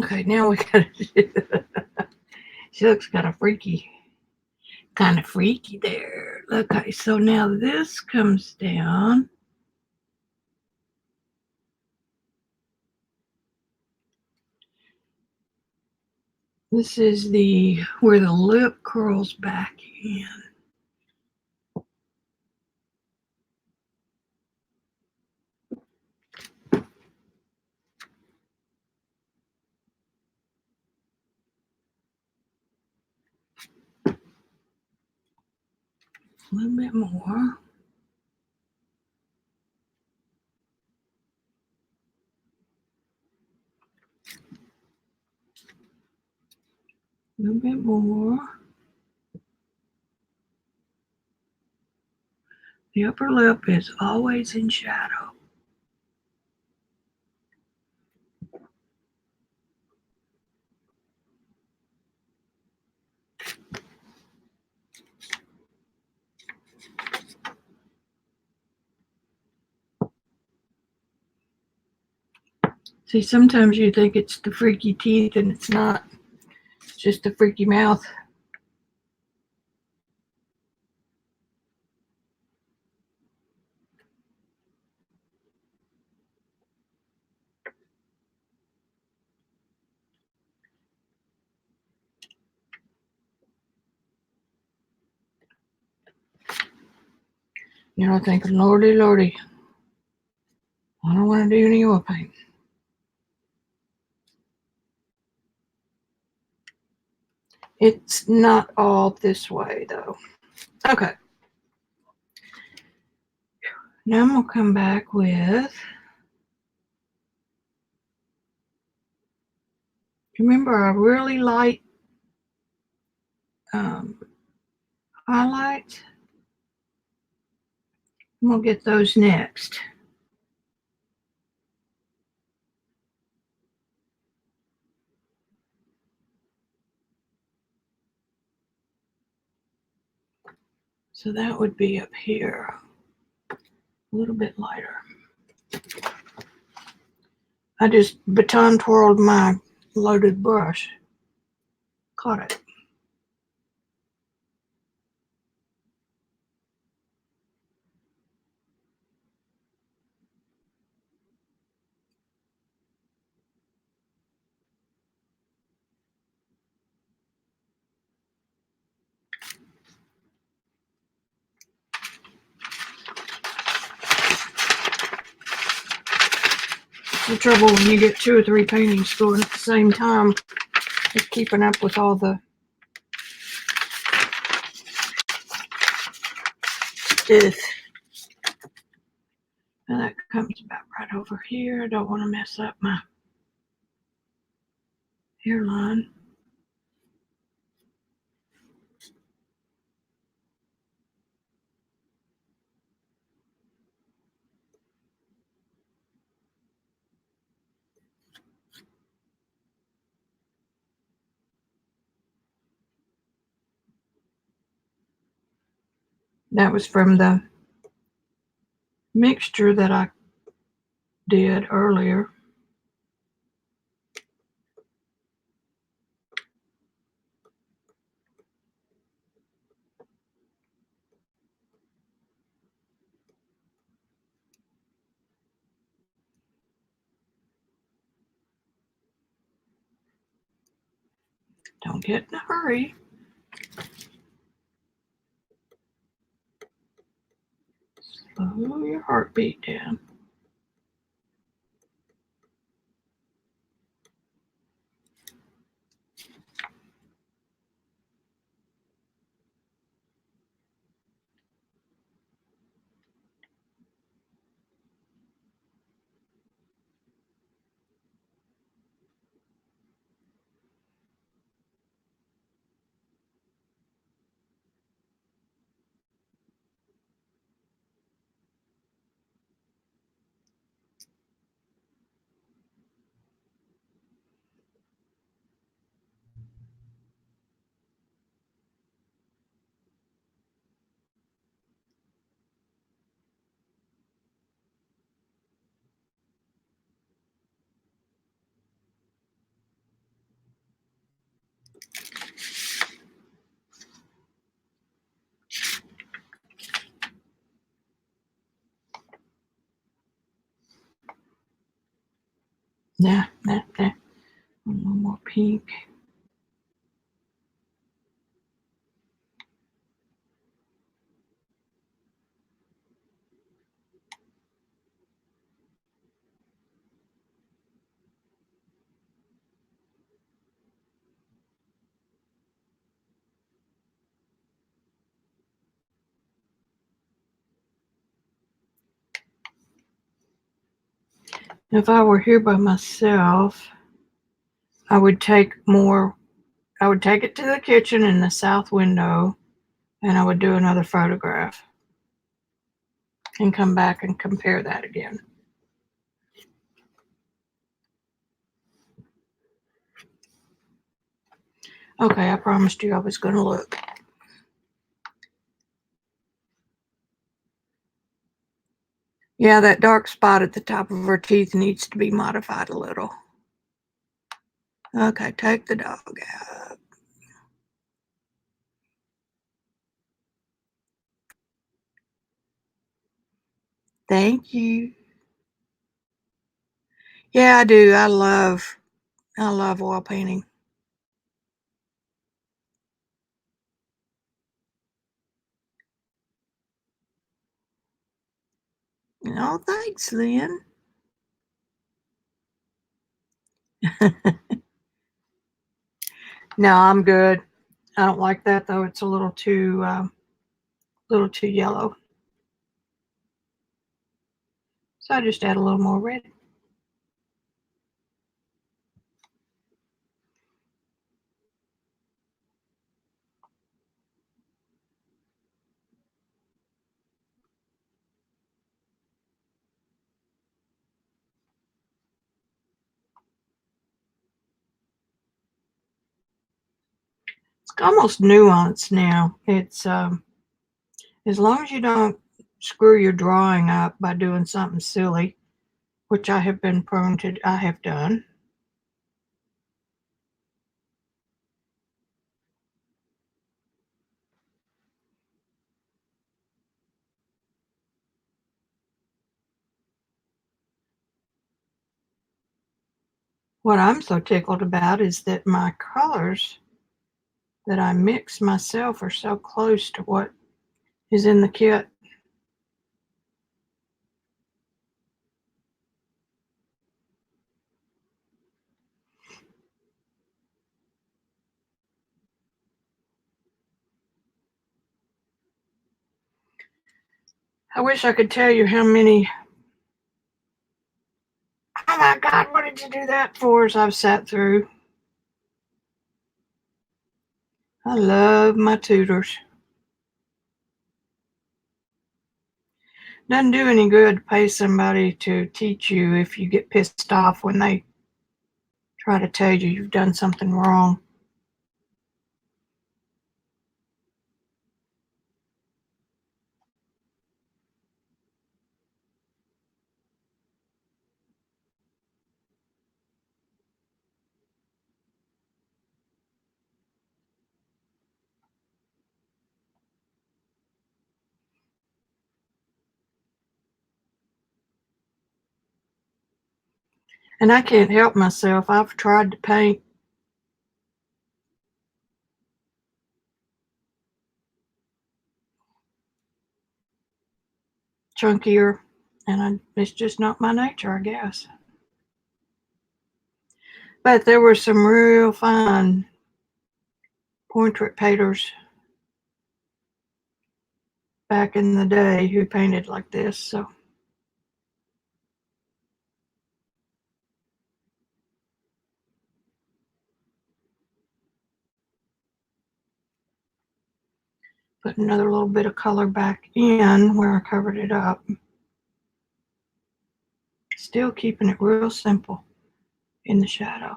Okay, now we got to. She looks kind of freaky there. Okay, so now this comes down. This is where the lip curls back in. A little bit more. A little bit more. The upper lip is always in shadow. See, sometimes you think it's the freaky teeth and it's not. It's just the freaky mouth. You know, thinking, Lordy, Lordy, I don't want to do any oil paint. It's not all this way, though. Okay. Now I'm going to come back with, remember, a really light highlights. I'm going to get those next. So that would be up here, a little bit lighter. I just baton twirled my loaded brush. Caught it. The trouble when you get 2 or 3 paintings going at the same time is keeping up with all the stuff. And that comes about right over here. I don't want to mess up my hairline. That was from the mixture that I did earlier. Don't get in a hurry. Slow your heartbeat down. Nah. A little more pink. If I were here by myself, I would take it to the kitchen in the south window, and I would do another photograph and come back and compare that again. Okay, I promised you I was going to look. Yeah, that dark spot at the top of her teeth needs to be modified a little. Okay, take the dog out. Thank you. Yeah, I do. I love oil painting. Oh, thanks, Lynn. No, I'm good. I don't like that though. It's a little too yellow. So I just add a little more red. It's almost nuanced now. It's as long as you don't screw your drawing up by doing something silly, which I have done. What I'm so tickled about is that my colors that I mix myself are so close to what is in the kit. I wish I could tell you how many. Oh my God, what did you do that for? As I've sat through. I love my tutors. Doesn't do any good to pay somebody to teach you if you get pissed off when they try to tell you you've done something wrong. And I can't help myself. I've tried to paint chunkier, and it's just not my nature, I guess. But there were some real fine portrait painters back in the day who painted like this, so. Put another little bit of color back in where I covered it up. Still keeping it real simple in the shadow.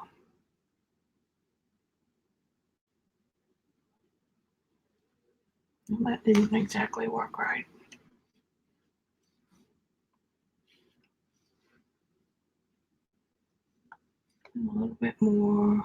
That didn't exactly work right. A little bit more.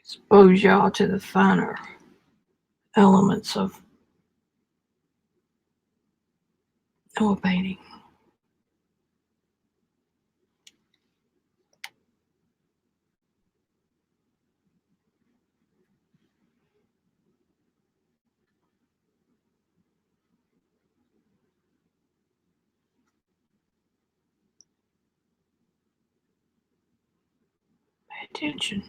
Expose y'all to the finer elements of oil painting. Pay attention.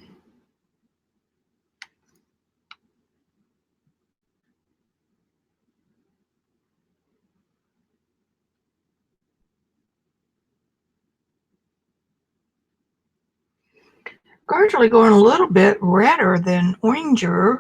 Gradually going a little bit redder than oranger.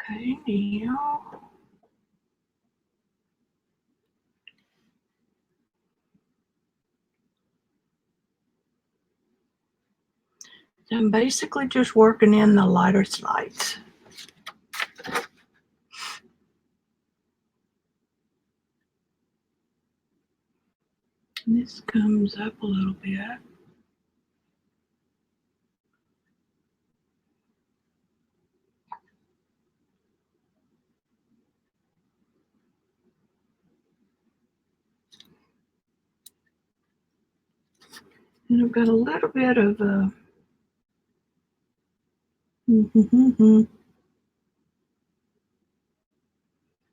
Okay, now I'm basically just working in the lighter lights. This comes up a little bit. And I've got a little bit of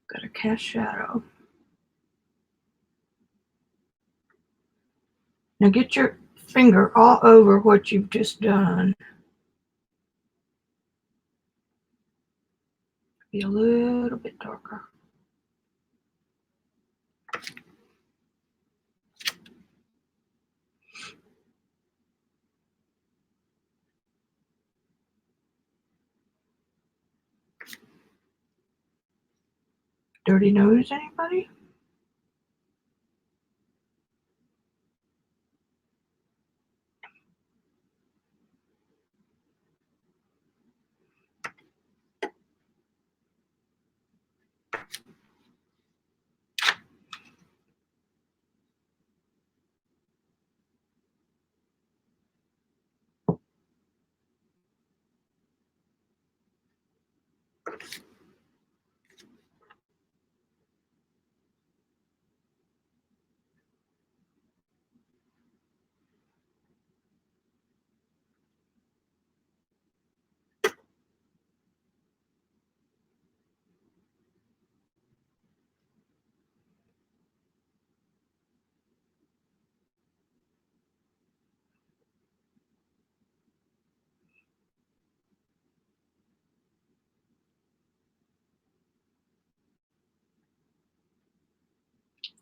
got a cast shadow. Now get your finger all over what you've just done. Be a little bit darker. Dirty nose, anybody?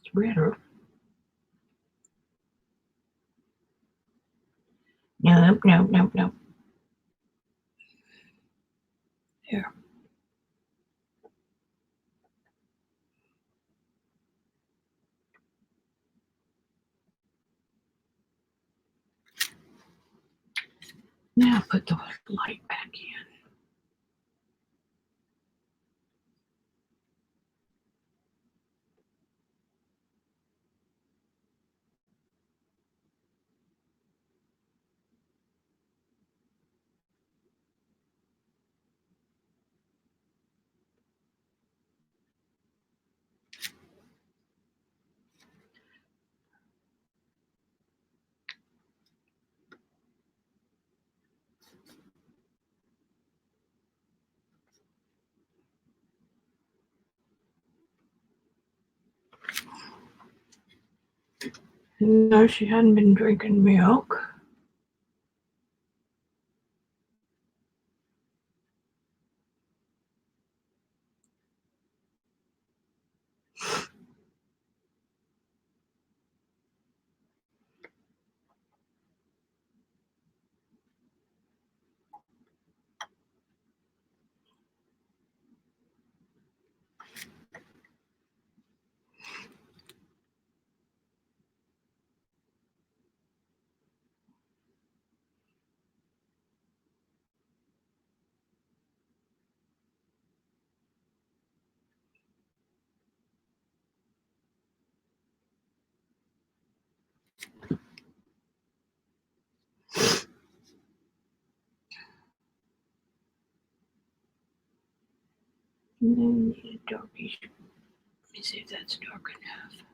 It's redder. Nope, nope, nope, nope. Here. Now put the light back in. No, she hadn't been drinking milk. And then need a darkish. Let me see if that's dark enough.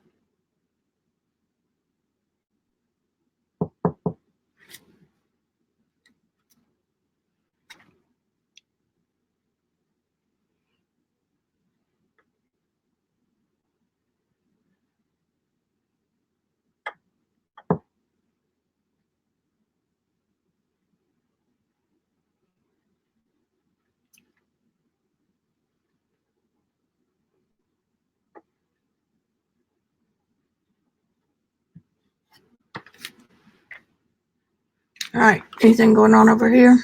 All right, anything going on over here?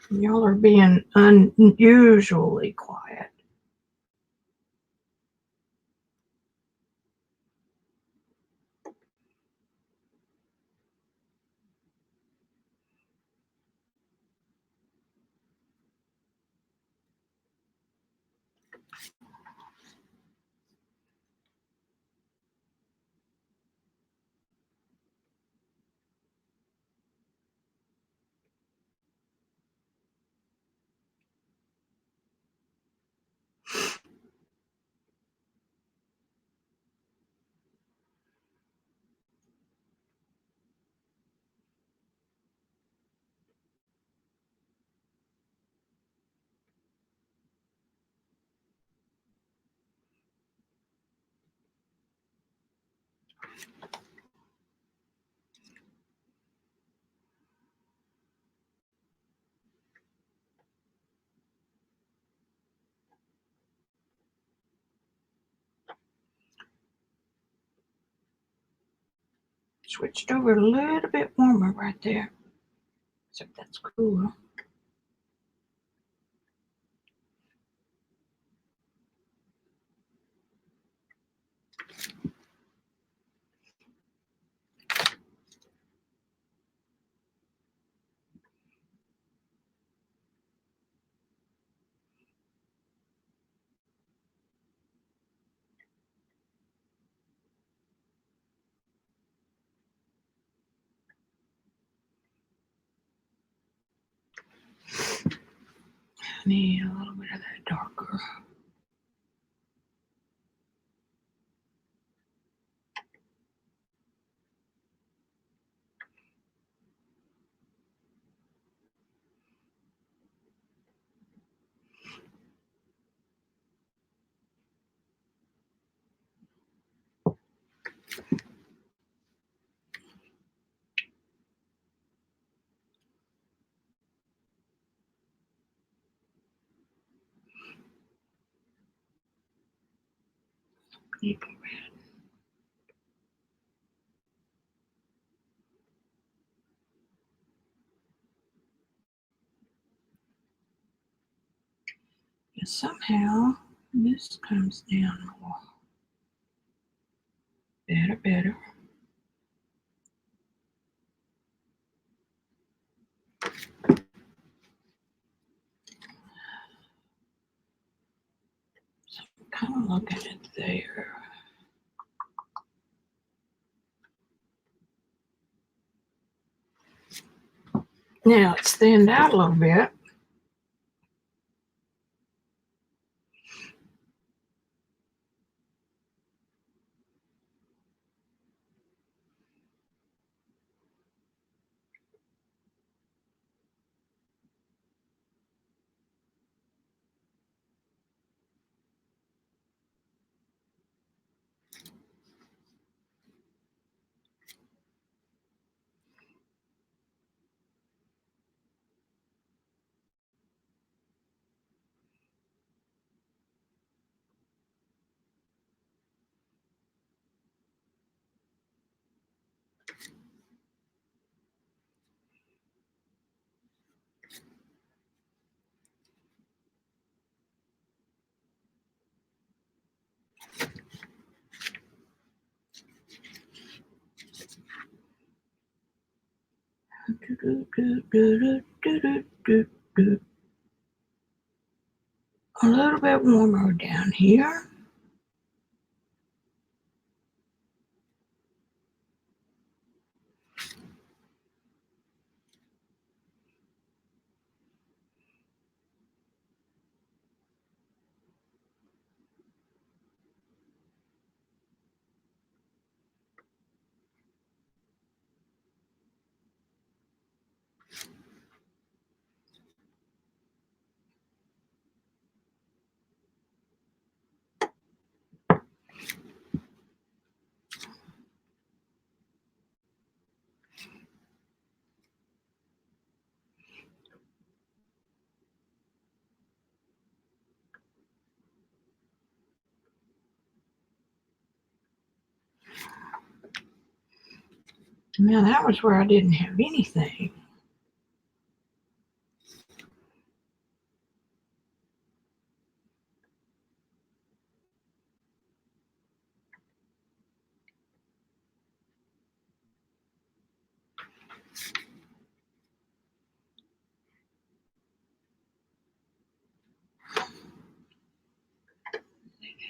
Y'all are being unusually quiet. Switched over a little bit warmer right there. So that's cool. I need a little bit of that darker. Need red. And somehow this comes down more. Better. So I'm kind of looking at there. Now it's thinned out a little bit. A little bit warmer down here. Now that was where I didn't have anything.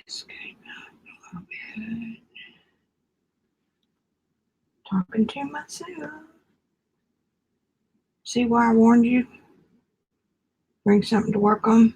This came out a little bit. Talking to myself. See why I warned you? Bring something to work on.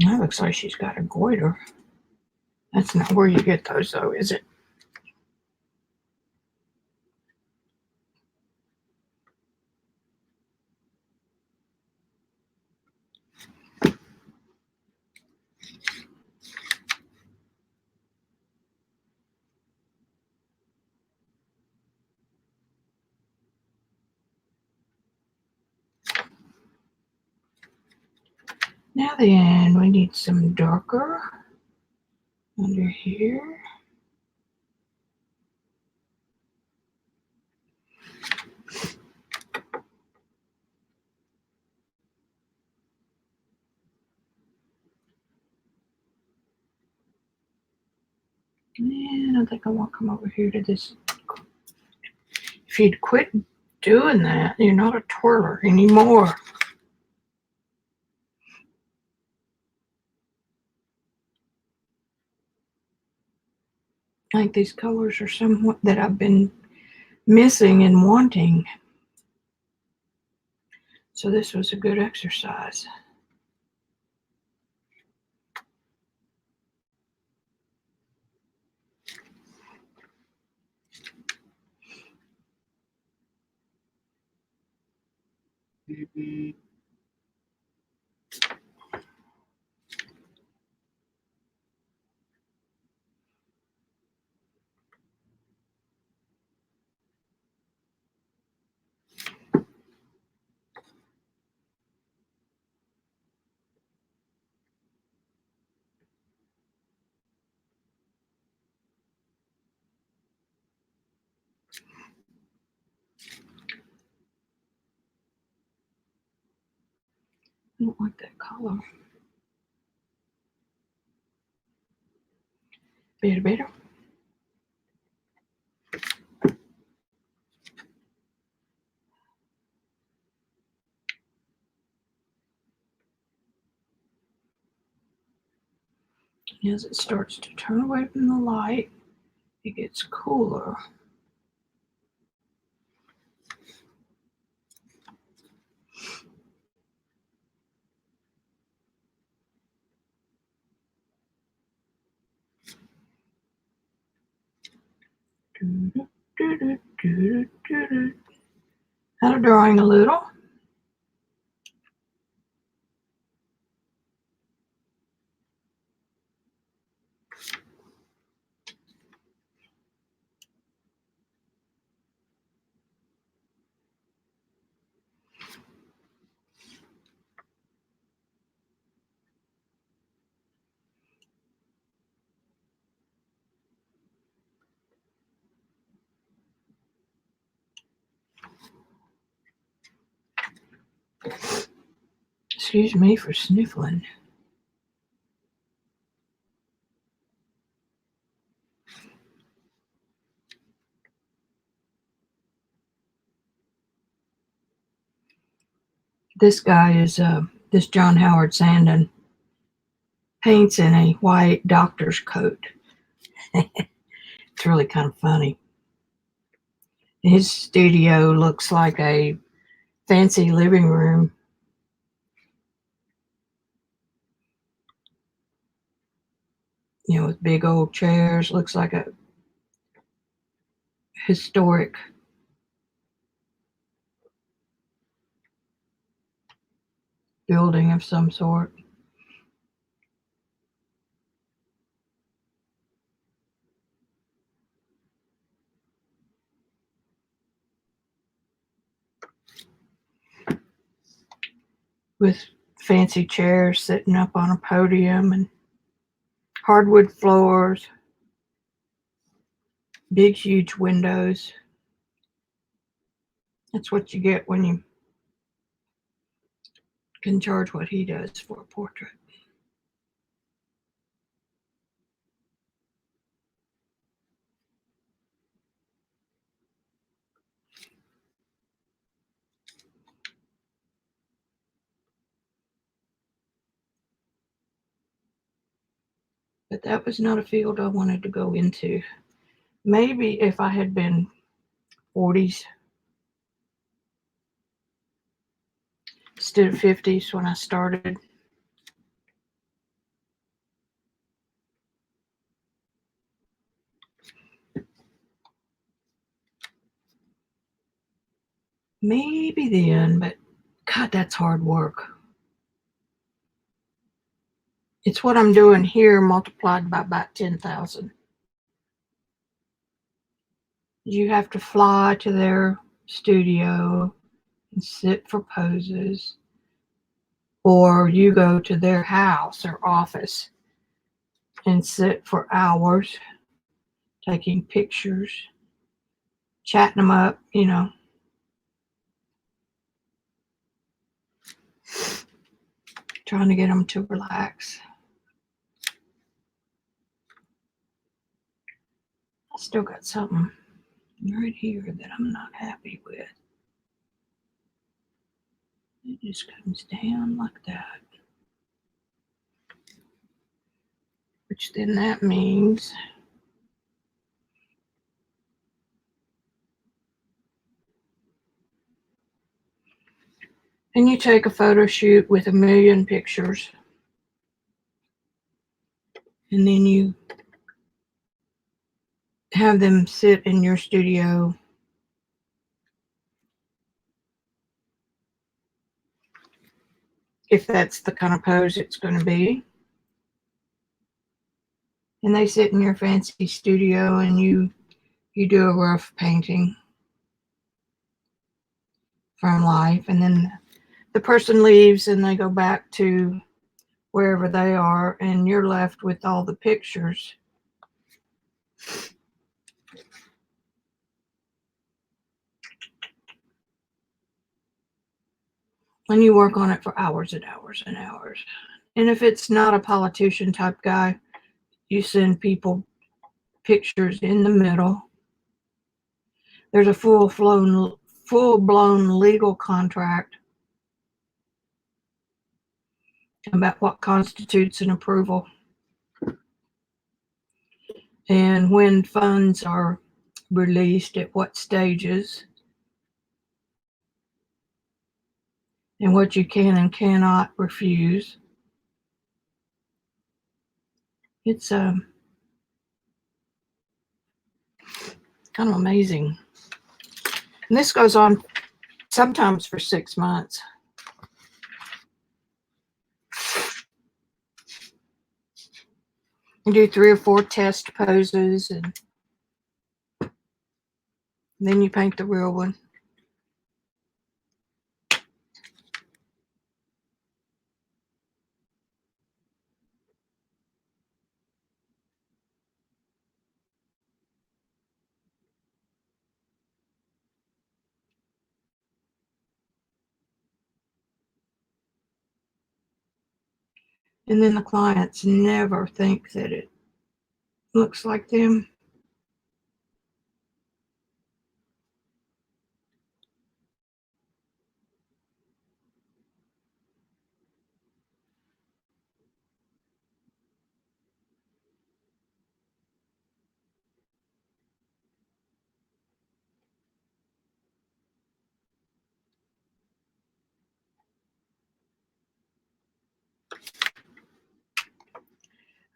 That looks like she's got a goiter. That's not where you get those, though, is it? Now then, we need some darker under here. And I think I want to come over here to this. If you'd quit doing that, you're not a twirler anymore. I think these colors are somewhat that I've been missing and wanting. So this was a good exercise. I don't like that color. Better. As it starts to turn away from the light, it gets cooler. Out of drawing a little. Excuse me for sniffling. This guy is this John Howard Sandon paints in a white doctor's coat. It's really kind of funny. His studio looks like a fancy living room. You know, with big old chairs. Looks like a historic building of some sort. With fancy chairs sitting up on a podium and hardwood floors, big huge windows. That's what you get when you can charge what he does for a portrait. But that was not a field I wanted to go into. Maybe if I had been 40s instead of 50s when I started. maybe then, but God, that's hard work. It's what I'm doing here multiplied by about 10,000. You have to fly to their studio and sit for poses, or you go to their house or office and sit for hours taking pictures, chatting them up, trying to get them to relax. I still got something right here that I'm not happy with. It just comes down like that. Which then that means and you take a photo shoot with 1,000,000 pictures, and then you have them sit in your studio if that's the kind of pose it's going to be. And they sit in your fancy studio and you do a rough painting from life, and then the person leaves and they go back to wherever they are, and you're left with all the pictures. And you work on it for hours and hours and hours. And if it's not a politician type guy, you send people pictures in the middle. There's a full-blown legal contract about what constitutes an approval and when funds are released at what stages and what you can and cannot refuse. It's kind of amazing. And this goes on sometimes for 6 months. You do 3 or 4 test poses, and then you paint the real one. And then the clients never think that it looks like them.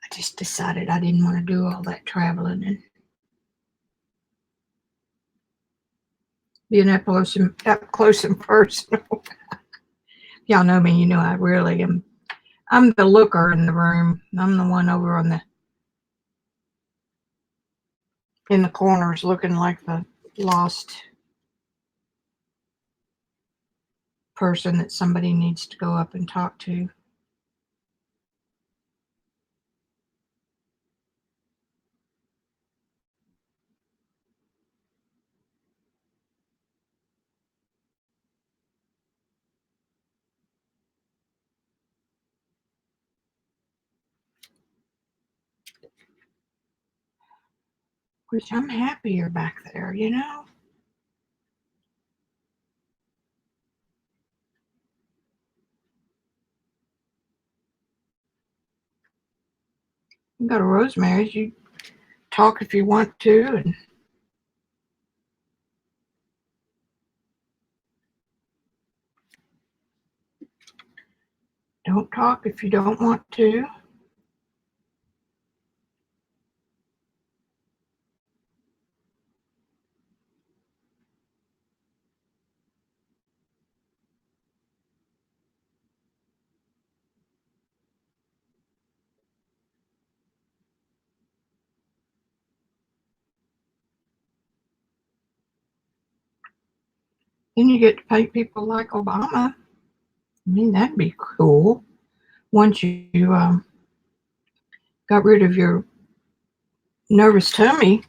I just decided I didn't want to do all that traveling and being up close and personal. Y'all know me, you know I really am. I'm the looker in the room. I'm the one over in the corners looking like the lost person that somebody needs to go up and talk to. Which I'm happier back there, you know? You go to Rosemary's, you talk if you want to, and don't talk if you don't want to. Then you get to paint people like Obama. I mean, that'd be cool. Once you got rid of your nervous tummy.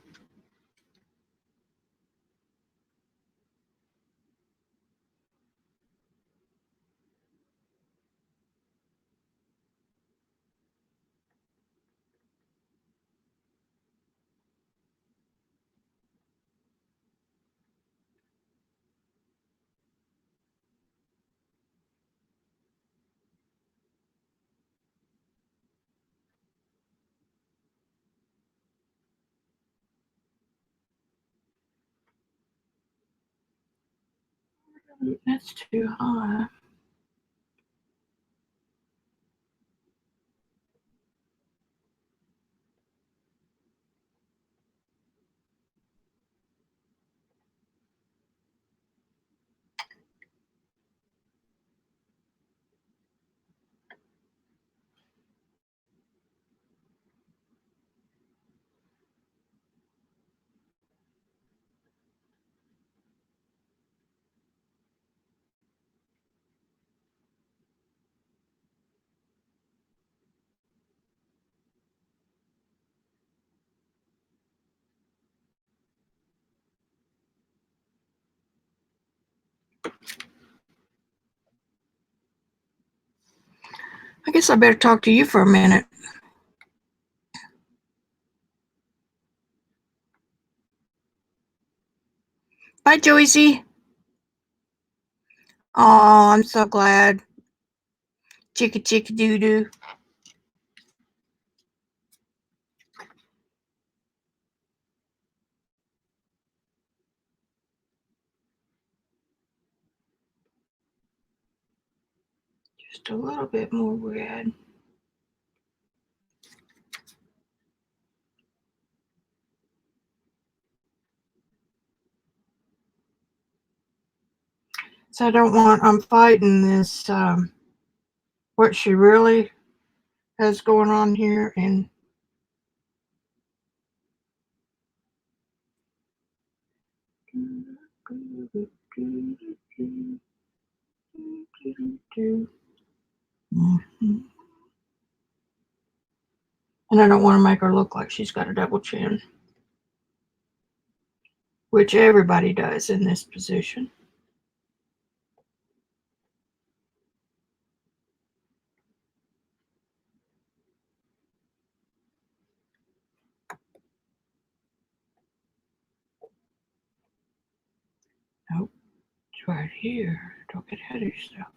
That's too high. I guess I better talk to you for a minute. Bye, Joycey. Oh, I'm so glad. Chicka chicka doo doo. Just a little bit more red. So I'm fighting this, what she really has going on here, and and I don't want to make her look like she's got a double chin, which everybody does in this position. Nope, it's right here. Don't get ahead of yourself.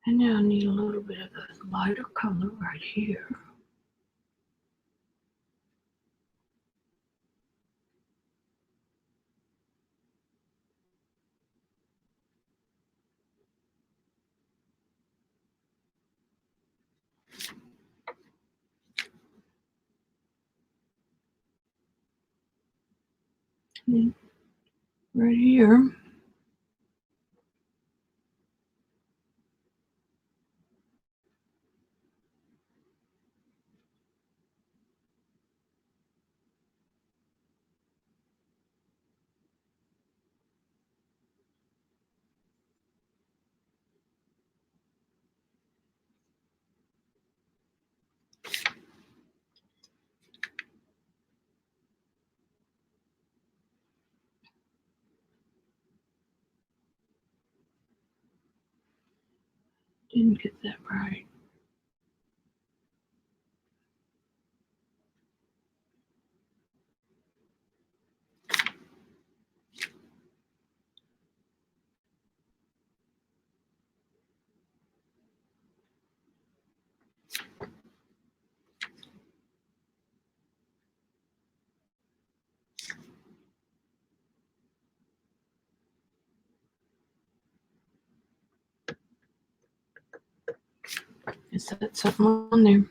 And now I need a little bit of the lighter color right here. And right here. Didn't get that right. Is that something on there?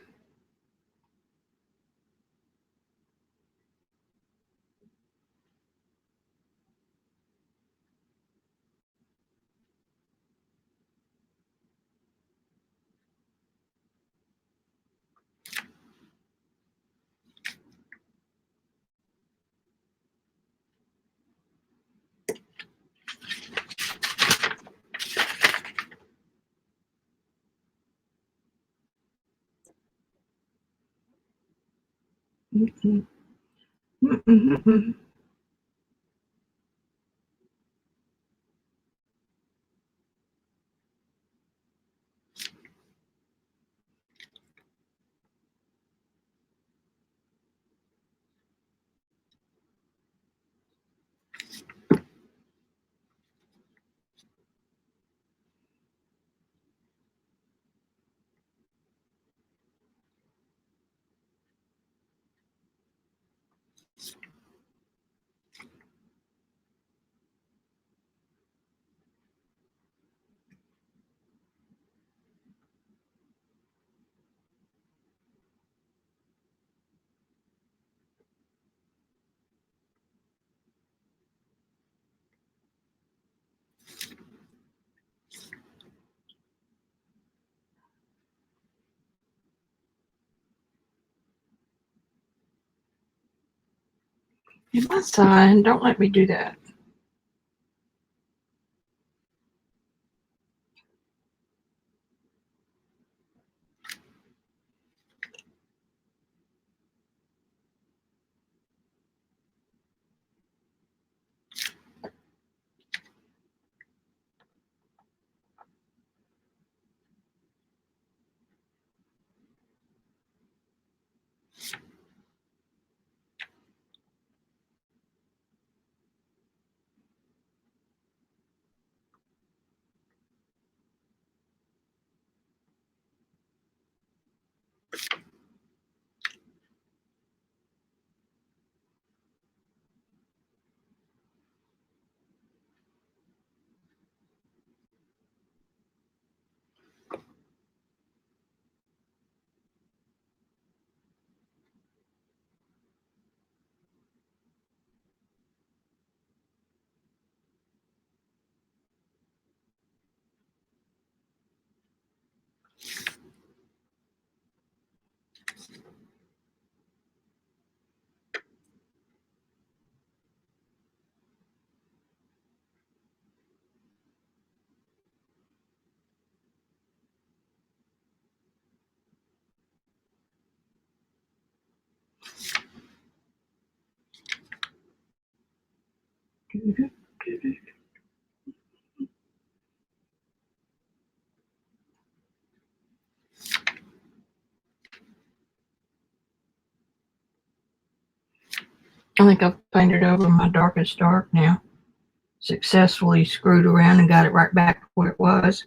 Mm-mm. Mm-mm-mm-mm. My son, don't let me do that. I think I've painted over my darkest dark now. Successfully screwed around and got it right back where it was.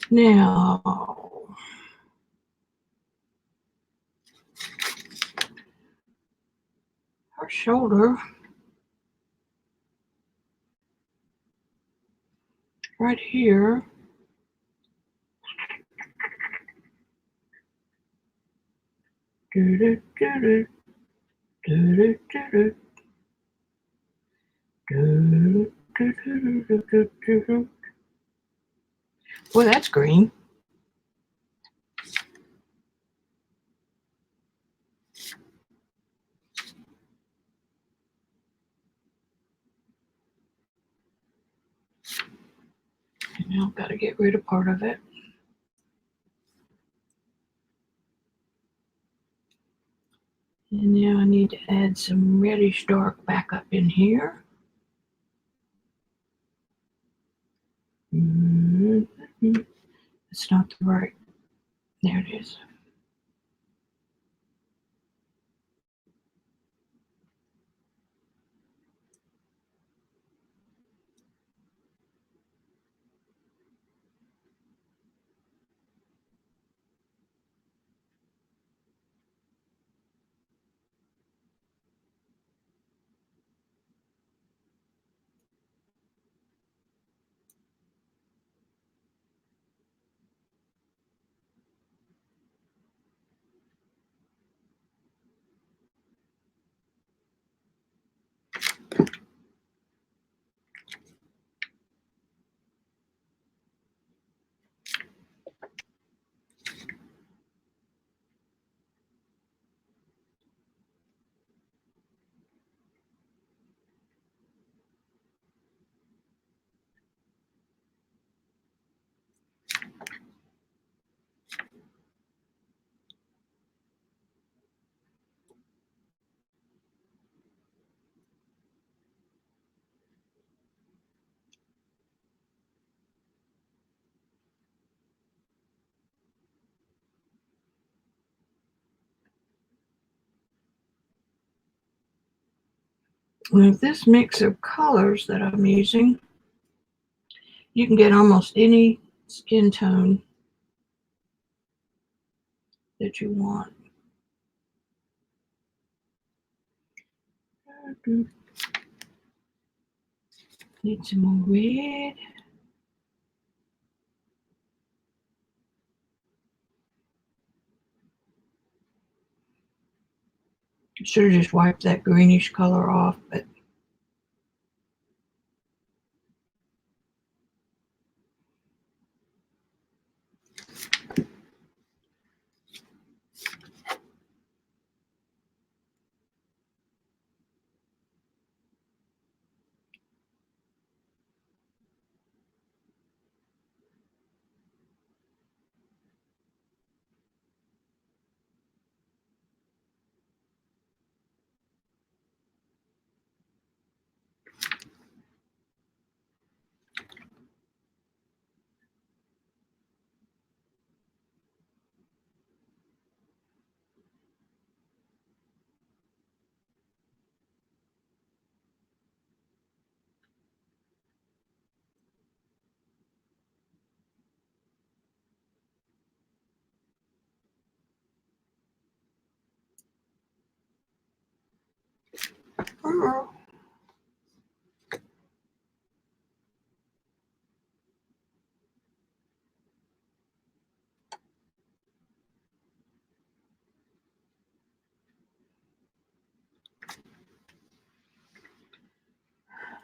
Now, her shoulder right here. Well, that's green. And now I've got to get rid of part of it. And now I need to add some reddish dark back up in here. It's not the right. There it is. With this mix of colors that I'm using, you can get almost any skin tone that you want. Need some more red. Should have just wiped that greenish color off, but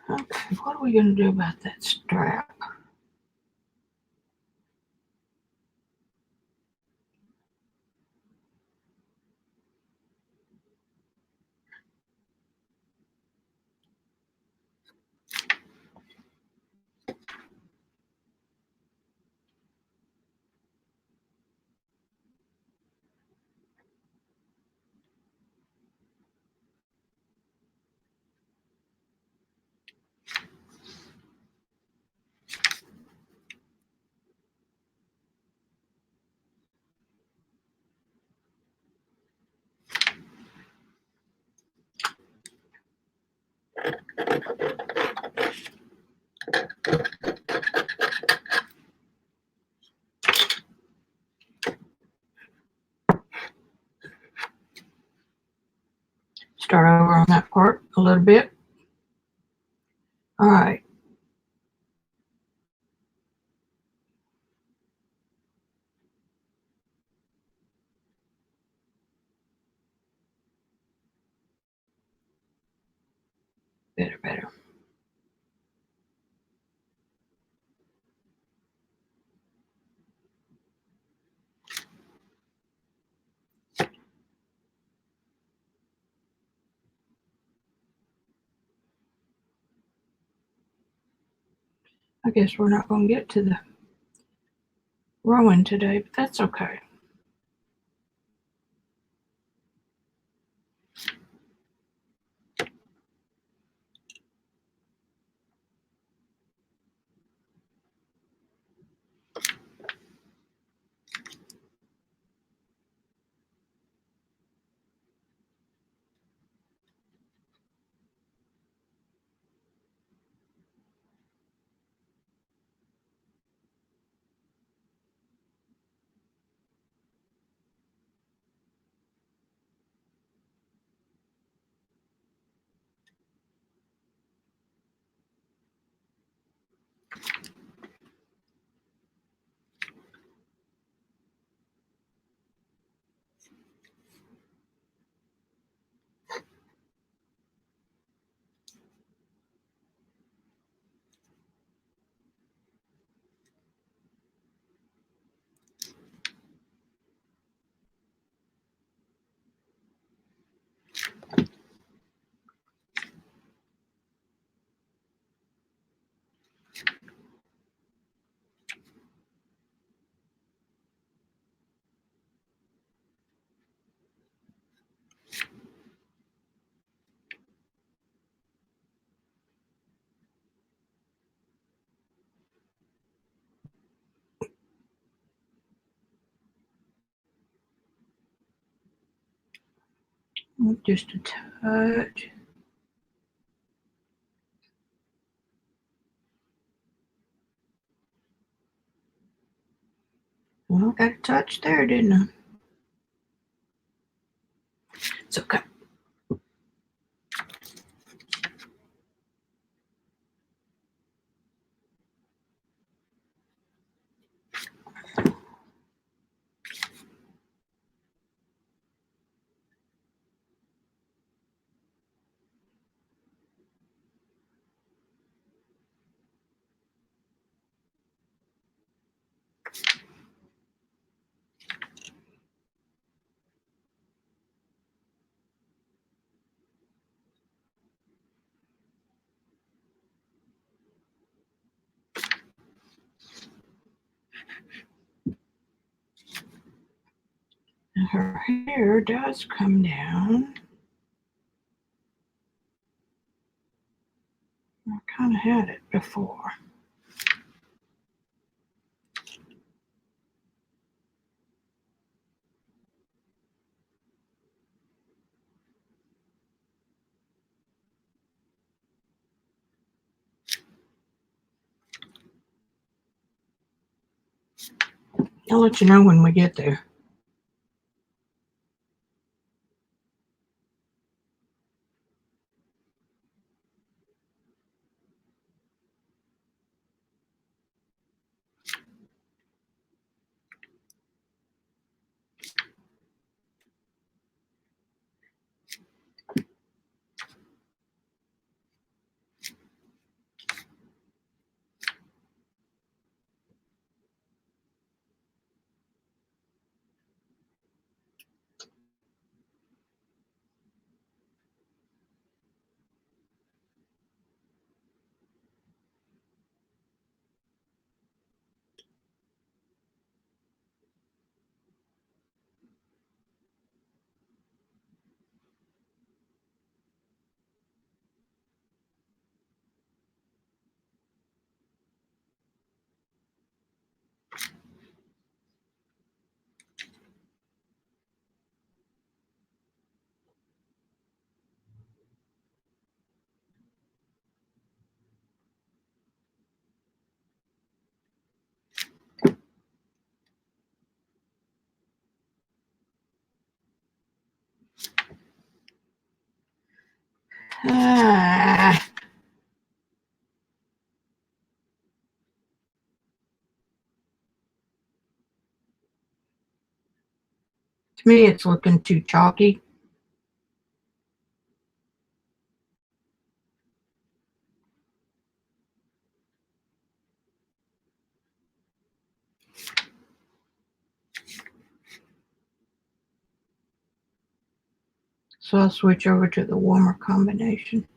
okay, what are we going to do about that strap? Start over on that part a little bit. All right. Better. I guess we're not going to get to the rowing today, but that's okay. Just a touch. Well, got a touch there, didn't I? It's okay. Her hair does come down. I kind of had it before. I'll let you know when we get there. Ah, to me, it's looking too chalky. So I'll switch over to the warmer combination.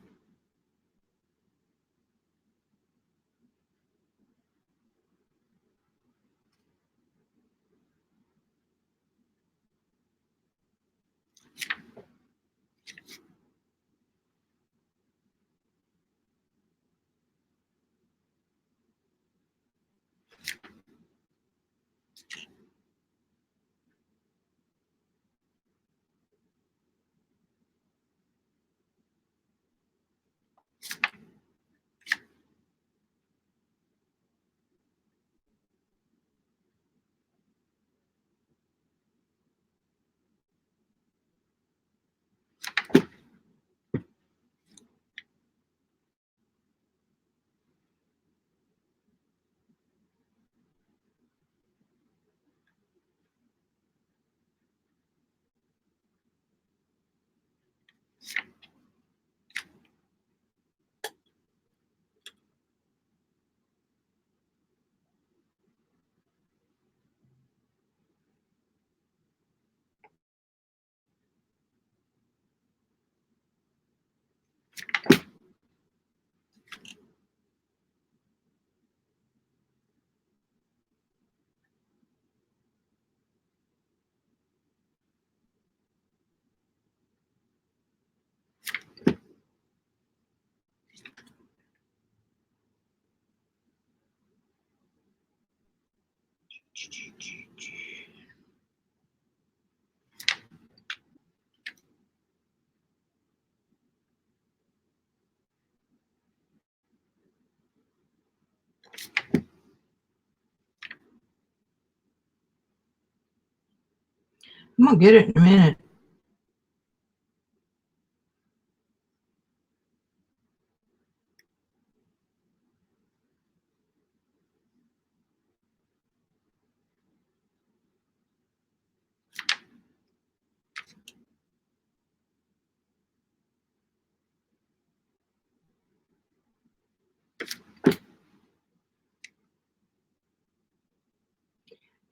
I'm gonna get it in a minute.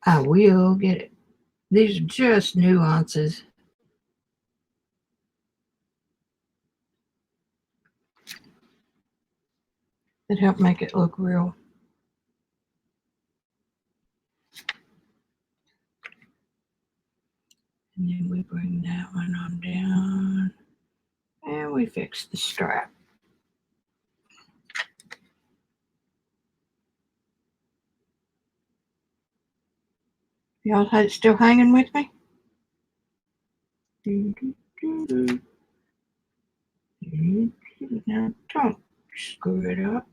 I will get it. These are just nuances that help make it look real. And then we bring that one on down and we fix the strap. Y'all still hanging with me? Now don't screw it up.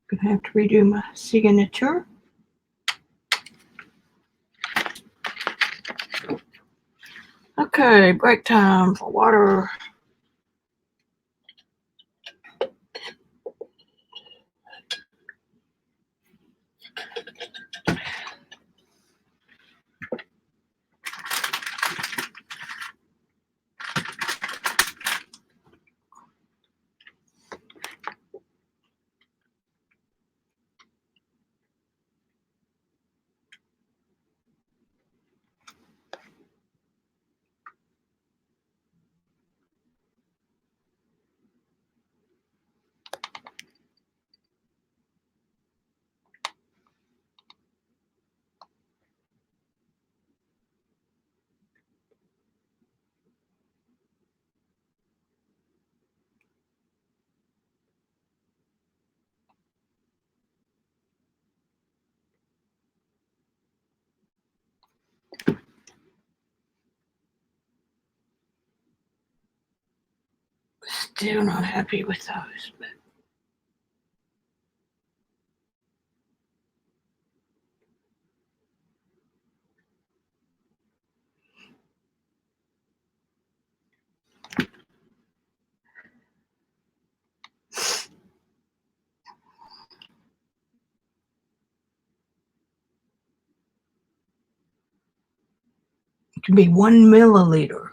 Gonna have to redo my signature. Okay, break time for water. Still not happy with those, but it can be 1 milliliter.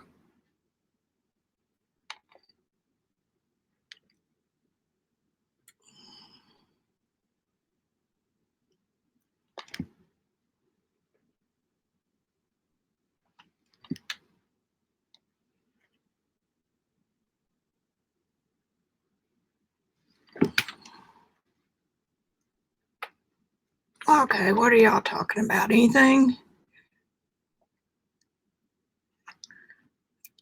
Okay, what are y'all talking about? Anything?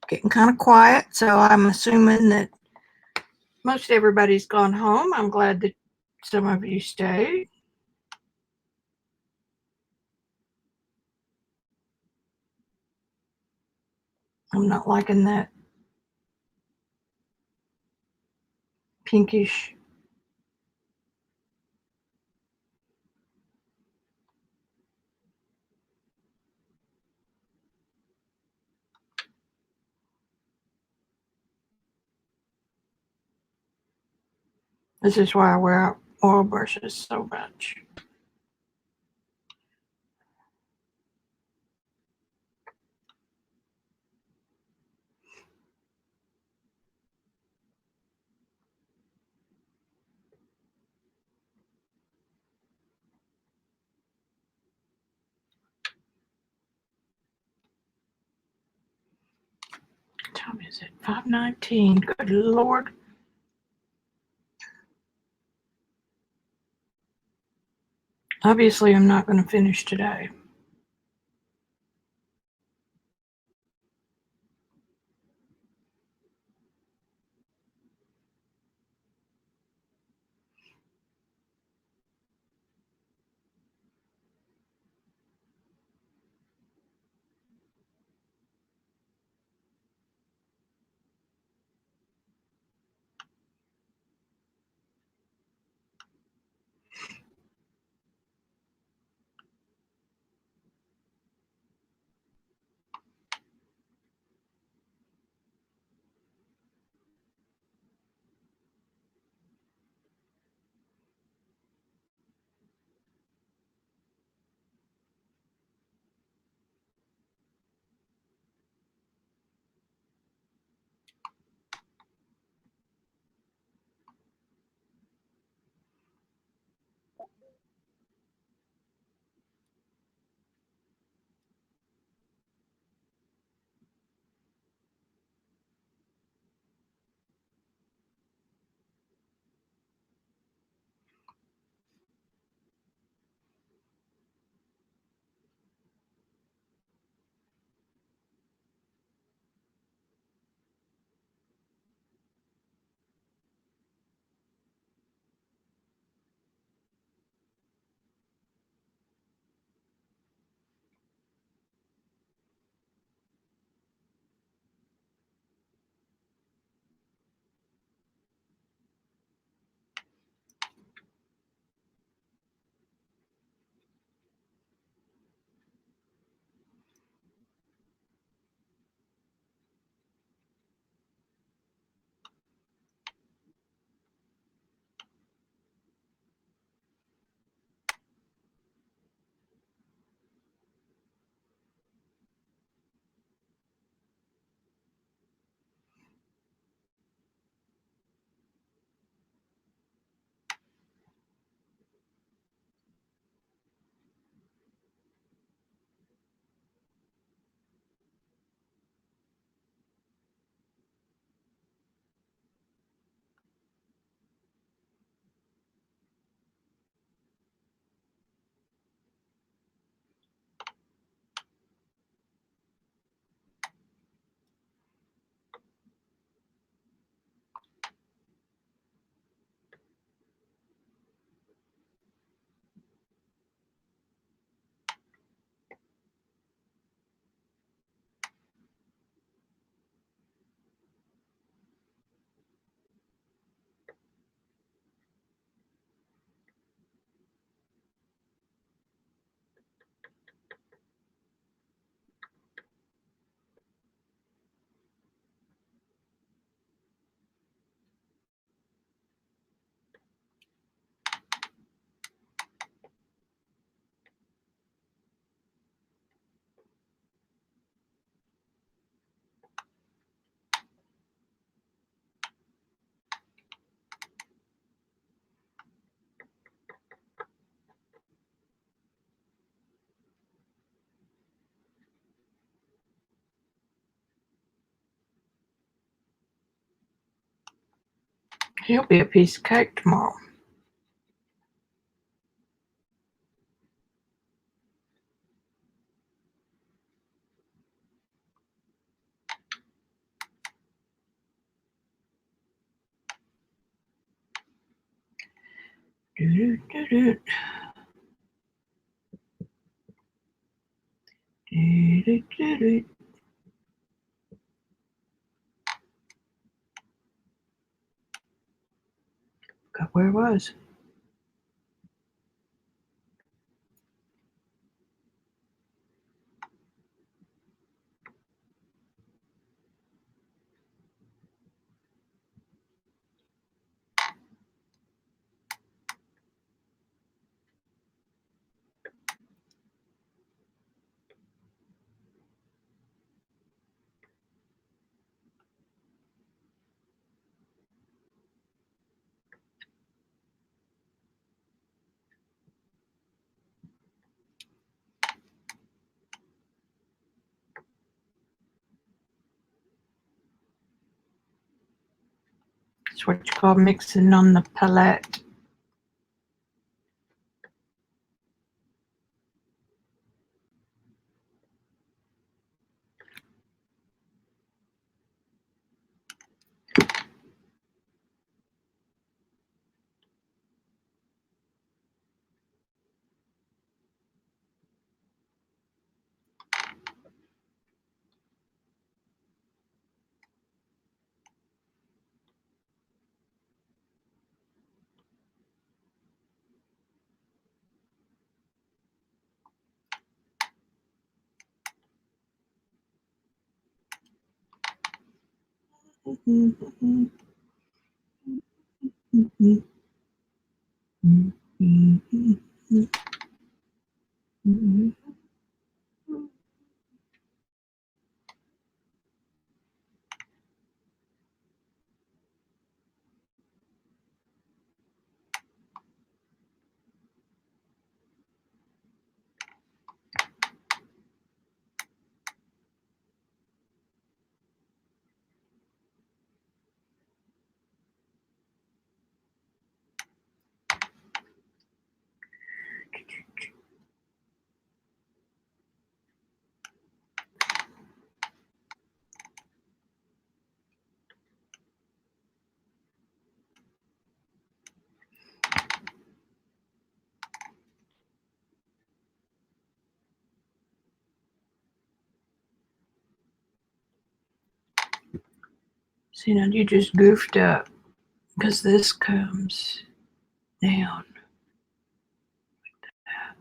Getting kind of quiet, so I'm assuming that most everybody's gone home. I'm glad that some of you stayed. I'm not liking that pinkish. This is why I wear oil brushes so much. What time is it? 5:19. Good Lord. Obviously, I'm not going to finish today. He'll be a piece of cake tomorrow. Do-do-do-do. Do-do-do-do. Where it was. It's what you call mixing on the palette. See, now you just goofed up because this comes down like that.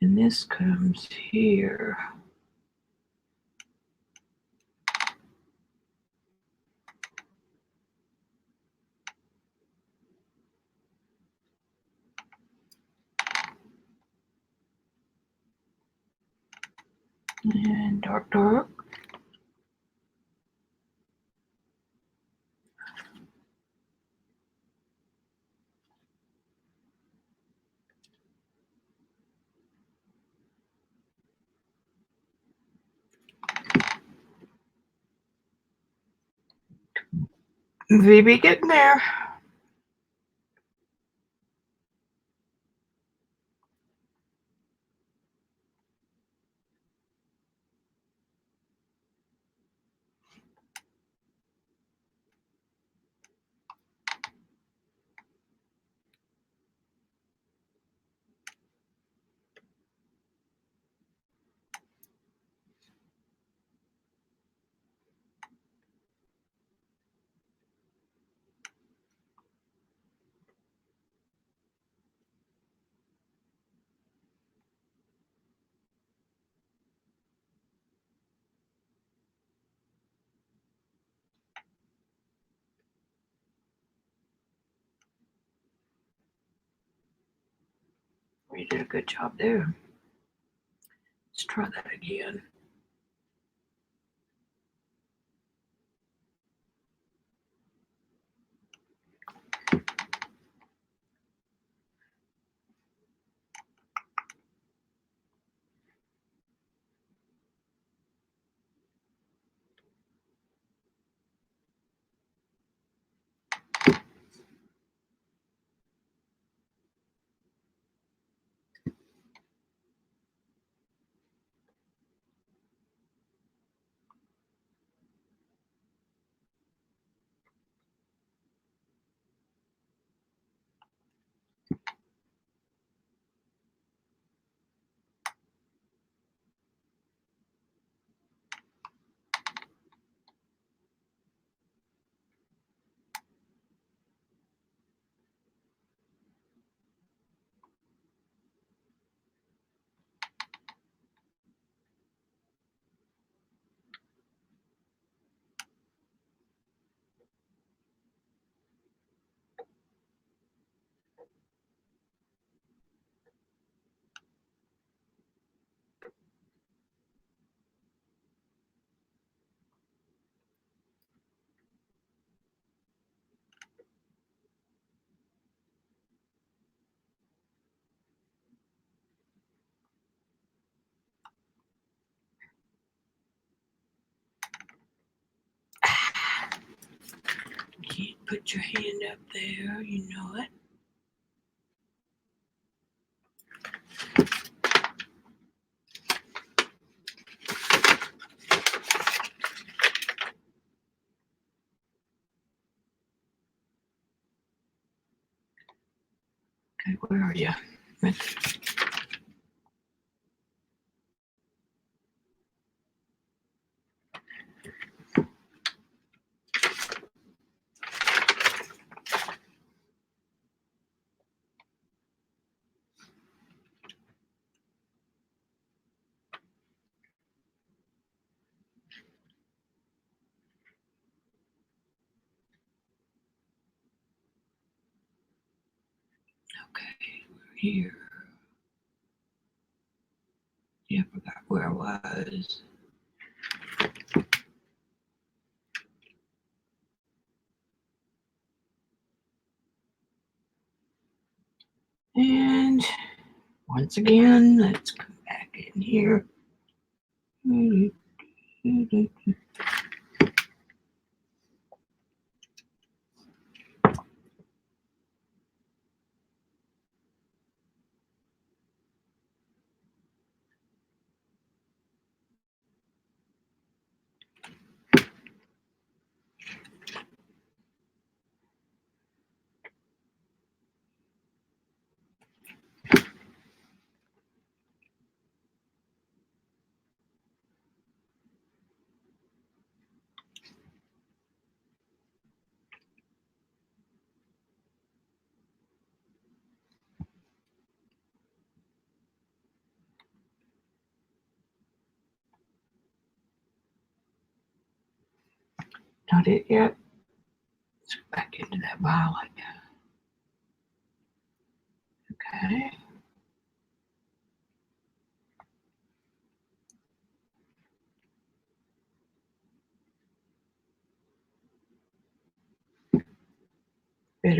And this comes here. And dark, dark. VB getting there. You did a good job there. Let's try that again. put your hand up there, you know it. Okay, where are you? Okay, we're here. Yeah, I forgot where I was. And once again, let's come back in here. Not it yet. Let's go back into that violet. Okay.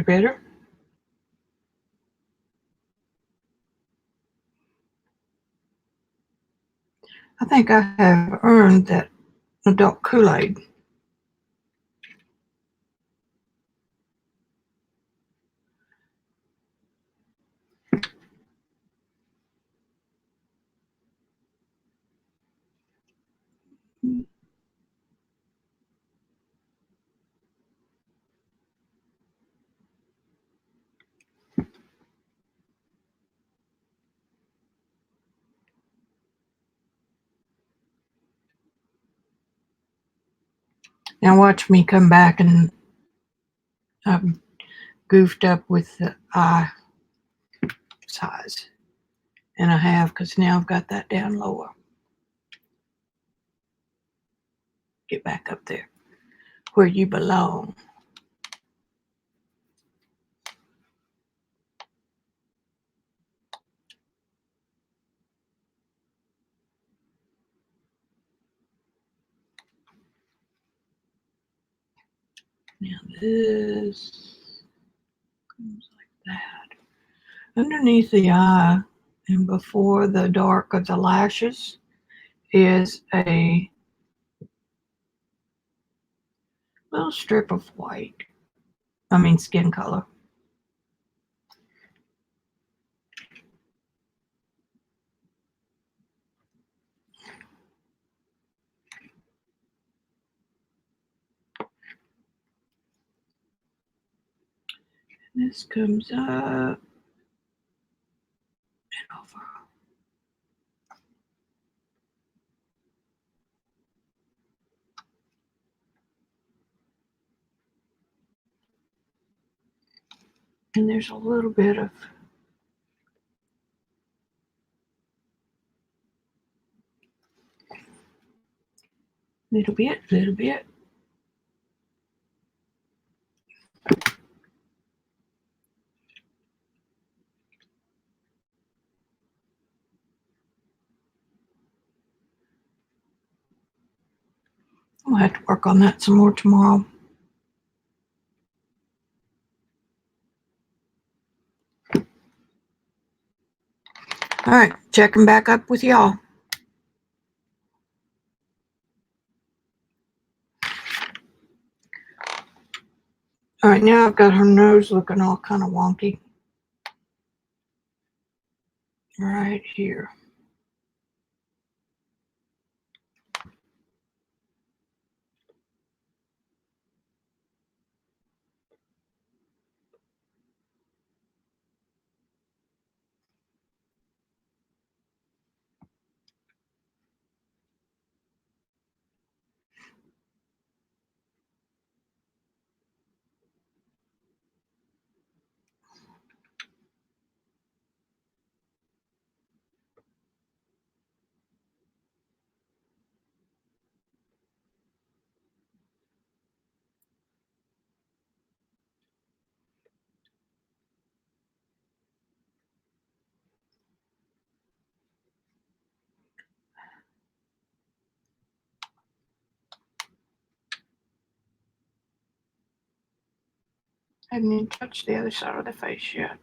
Better. I think I have earned that adult Kool-Aid. Now watch me come back, and I've goofed up with the eye size. And I have, because now I've got that down lower. Get back up there where you belong. Now this comes like that. Underneath the eye and before the dark of the lashes is a little strip of white. Skin color. This comes up and over. And there's a little bit of little bit. I'll have to work on that some more tomorrow. All right, checking back up with y'all. All right, now I've got her nose looking all kind of wonky. Right here. I haven't even touched the other side of the face yet.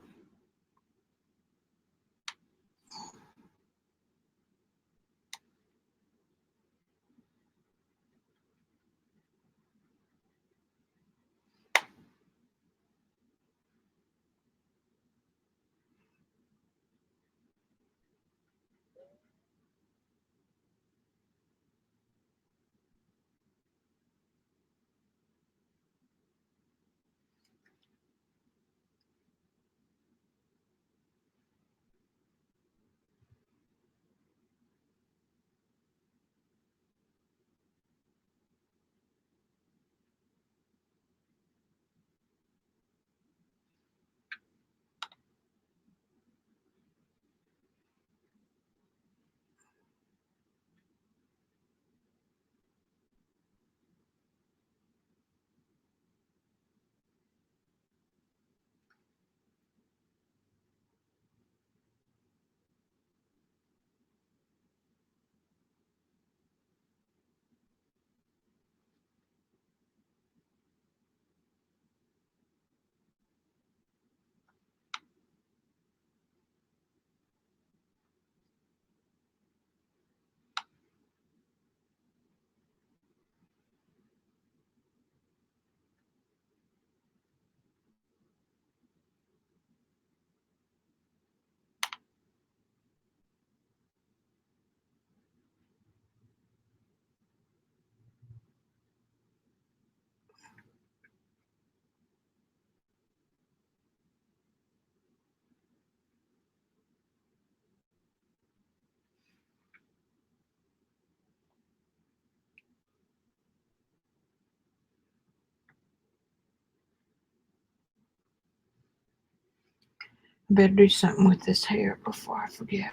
I better do something with this hair before I forget.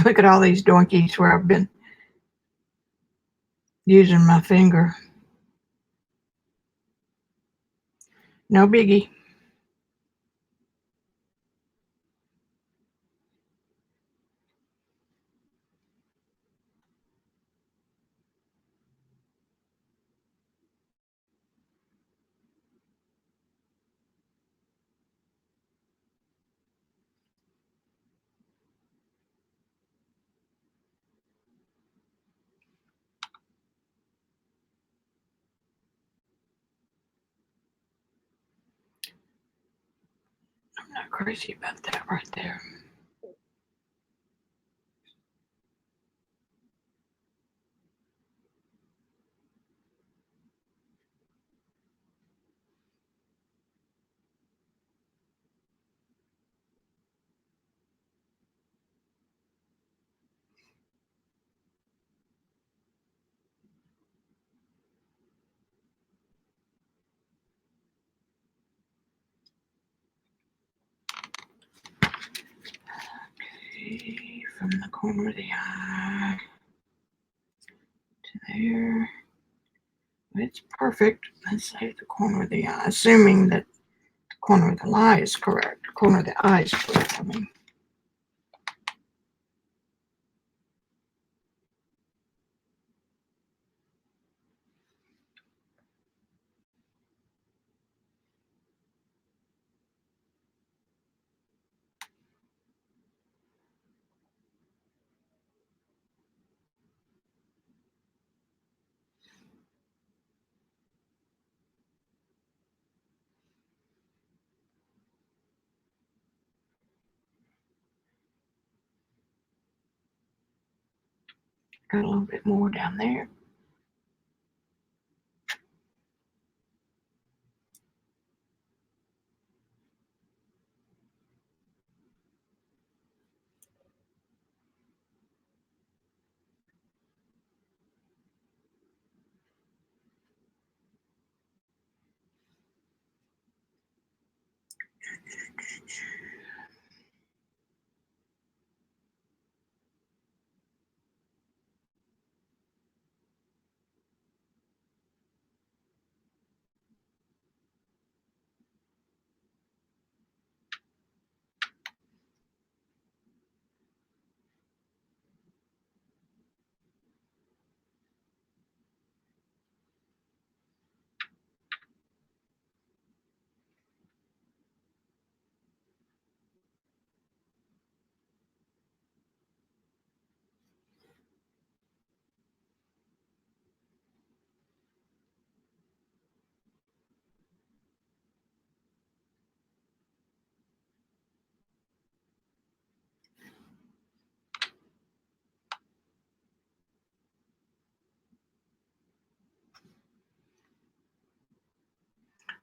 Look at all these doinkies where I've been using my finger. No biggie. I'm not crazy about that right there. see from the corner of the eye to there. It's perfect. Let's say the corner of the eye, assuming that the corner of the eye is correct. Corner of the eye is correct, I mean. Got a little bit more down there.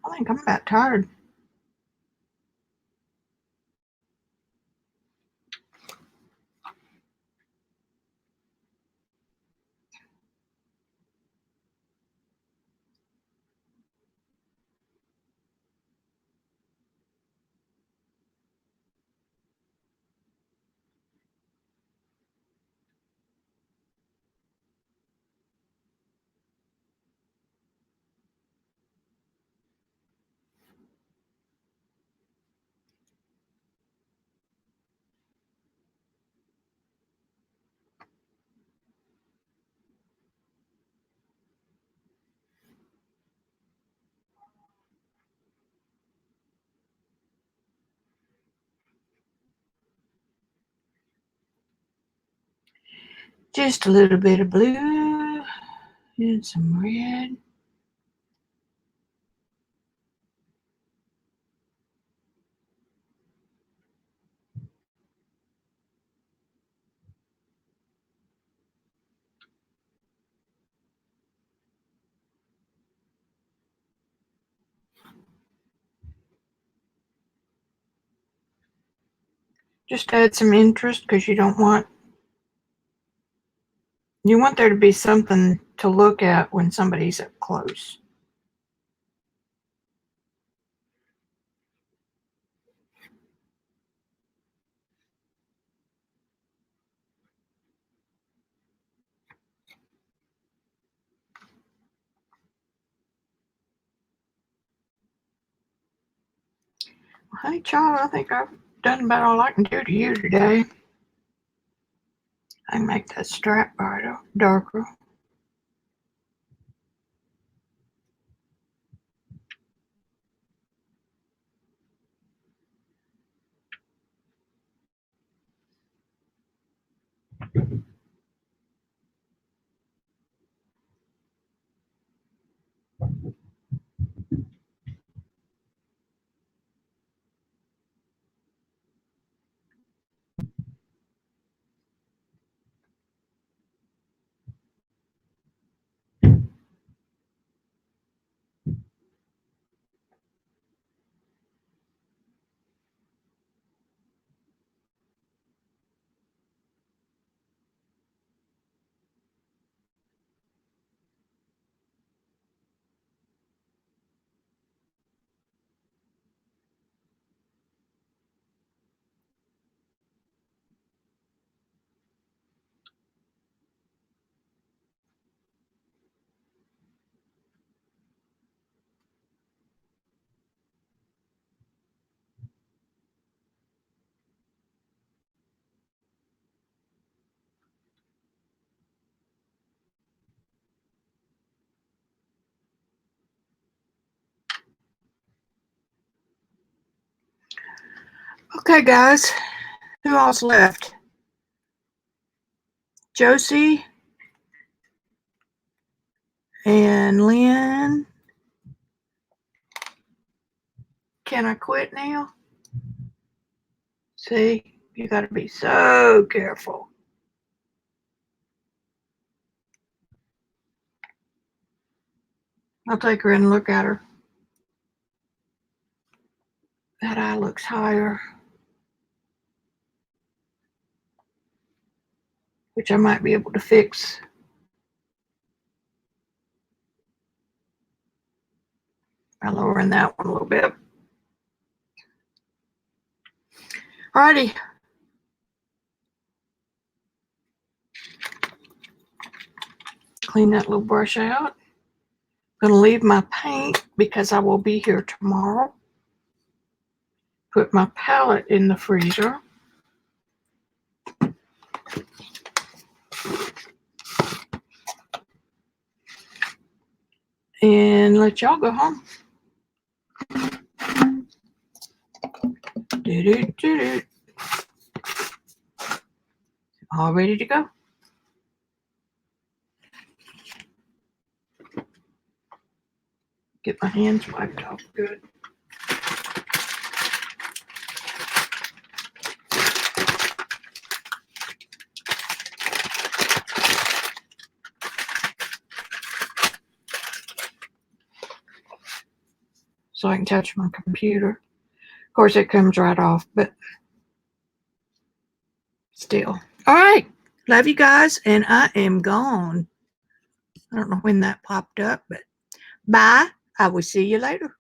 I think I'm about tired. Just a little bit of blue and some red. Just add some interest because you want there to be something to look at when somebody's up close. Hey, child, I think I've done about all I can do to you today. I can make that strap brighter, darker. Okay, guys, who else left? Josie and Lynn. Can I quit now? See, you got to be so careful. I'll take her in and look at her. That eye looks higher, which I might be able to fix. By lowering that one a little bit. Alrighty. Clean that little brush out. I'm going to leave my paint because I will be here tomorrow. Put my palette in the freezer. And let y'all go home. Do-do-do-do. All ready to go. Get my hands wiped off good. So I can touch my computer. Of course, it comes right off, but still. All right. Love you guys, and I am gone. I don't know when that popped up, but bye. I will see you later.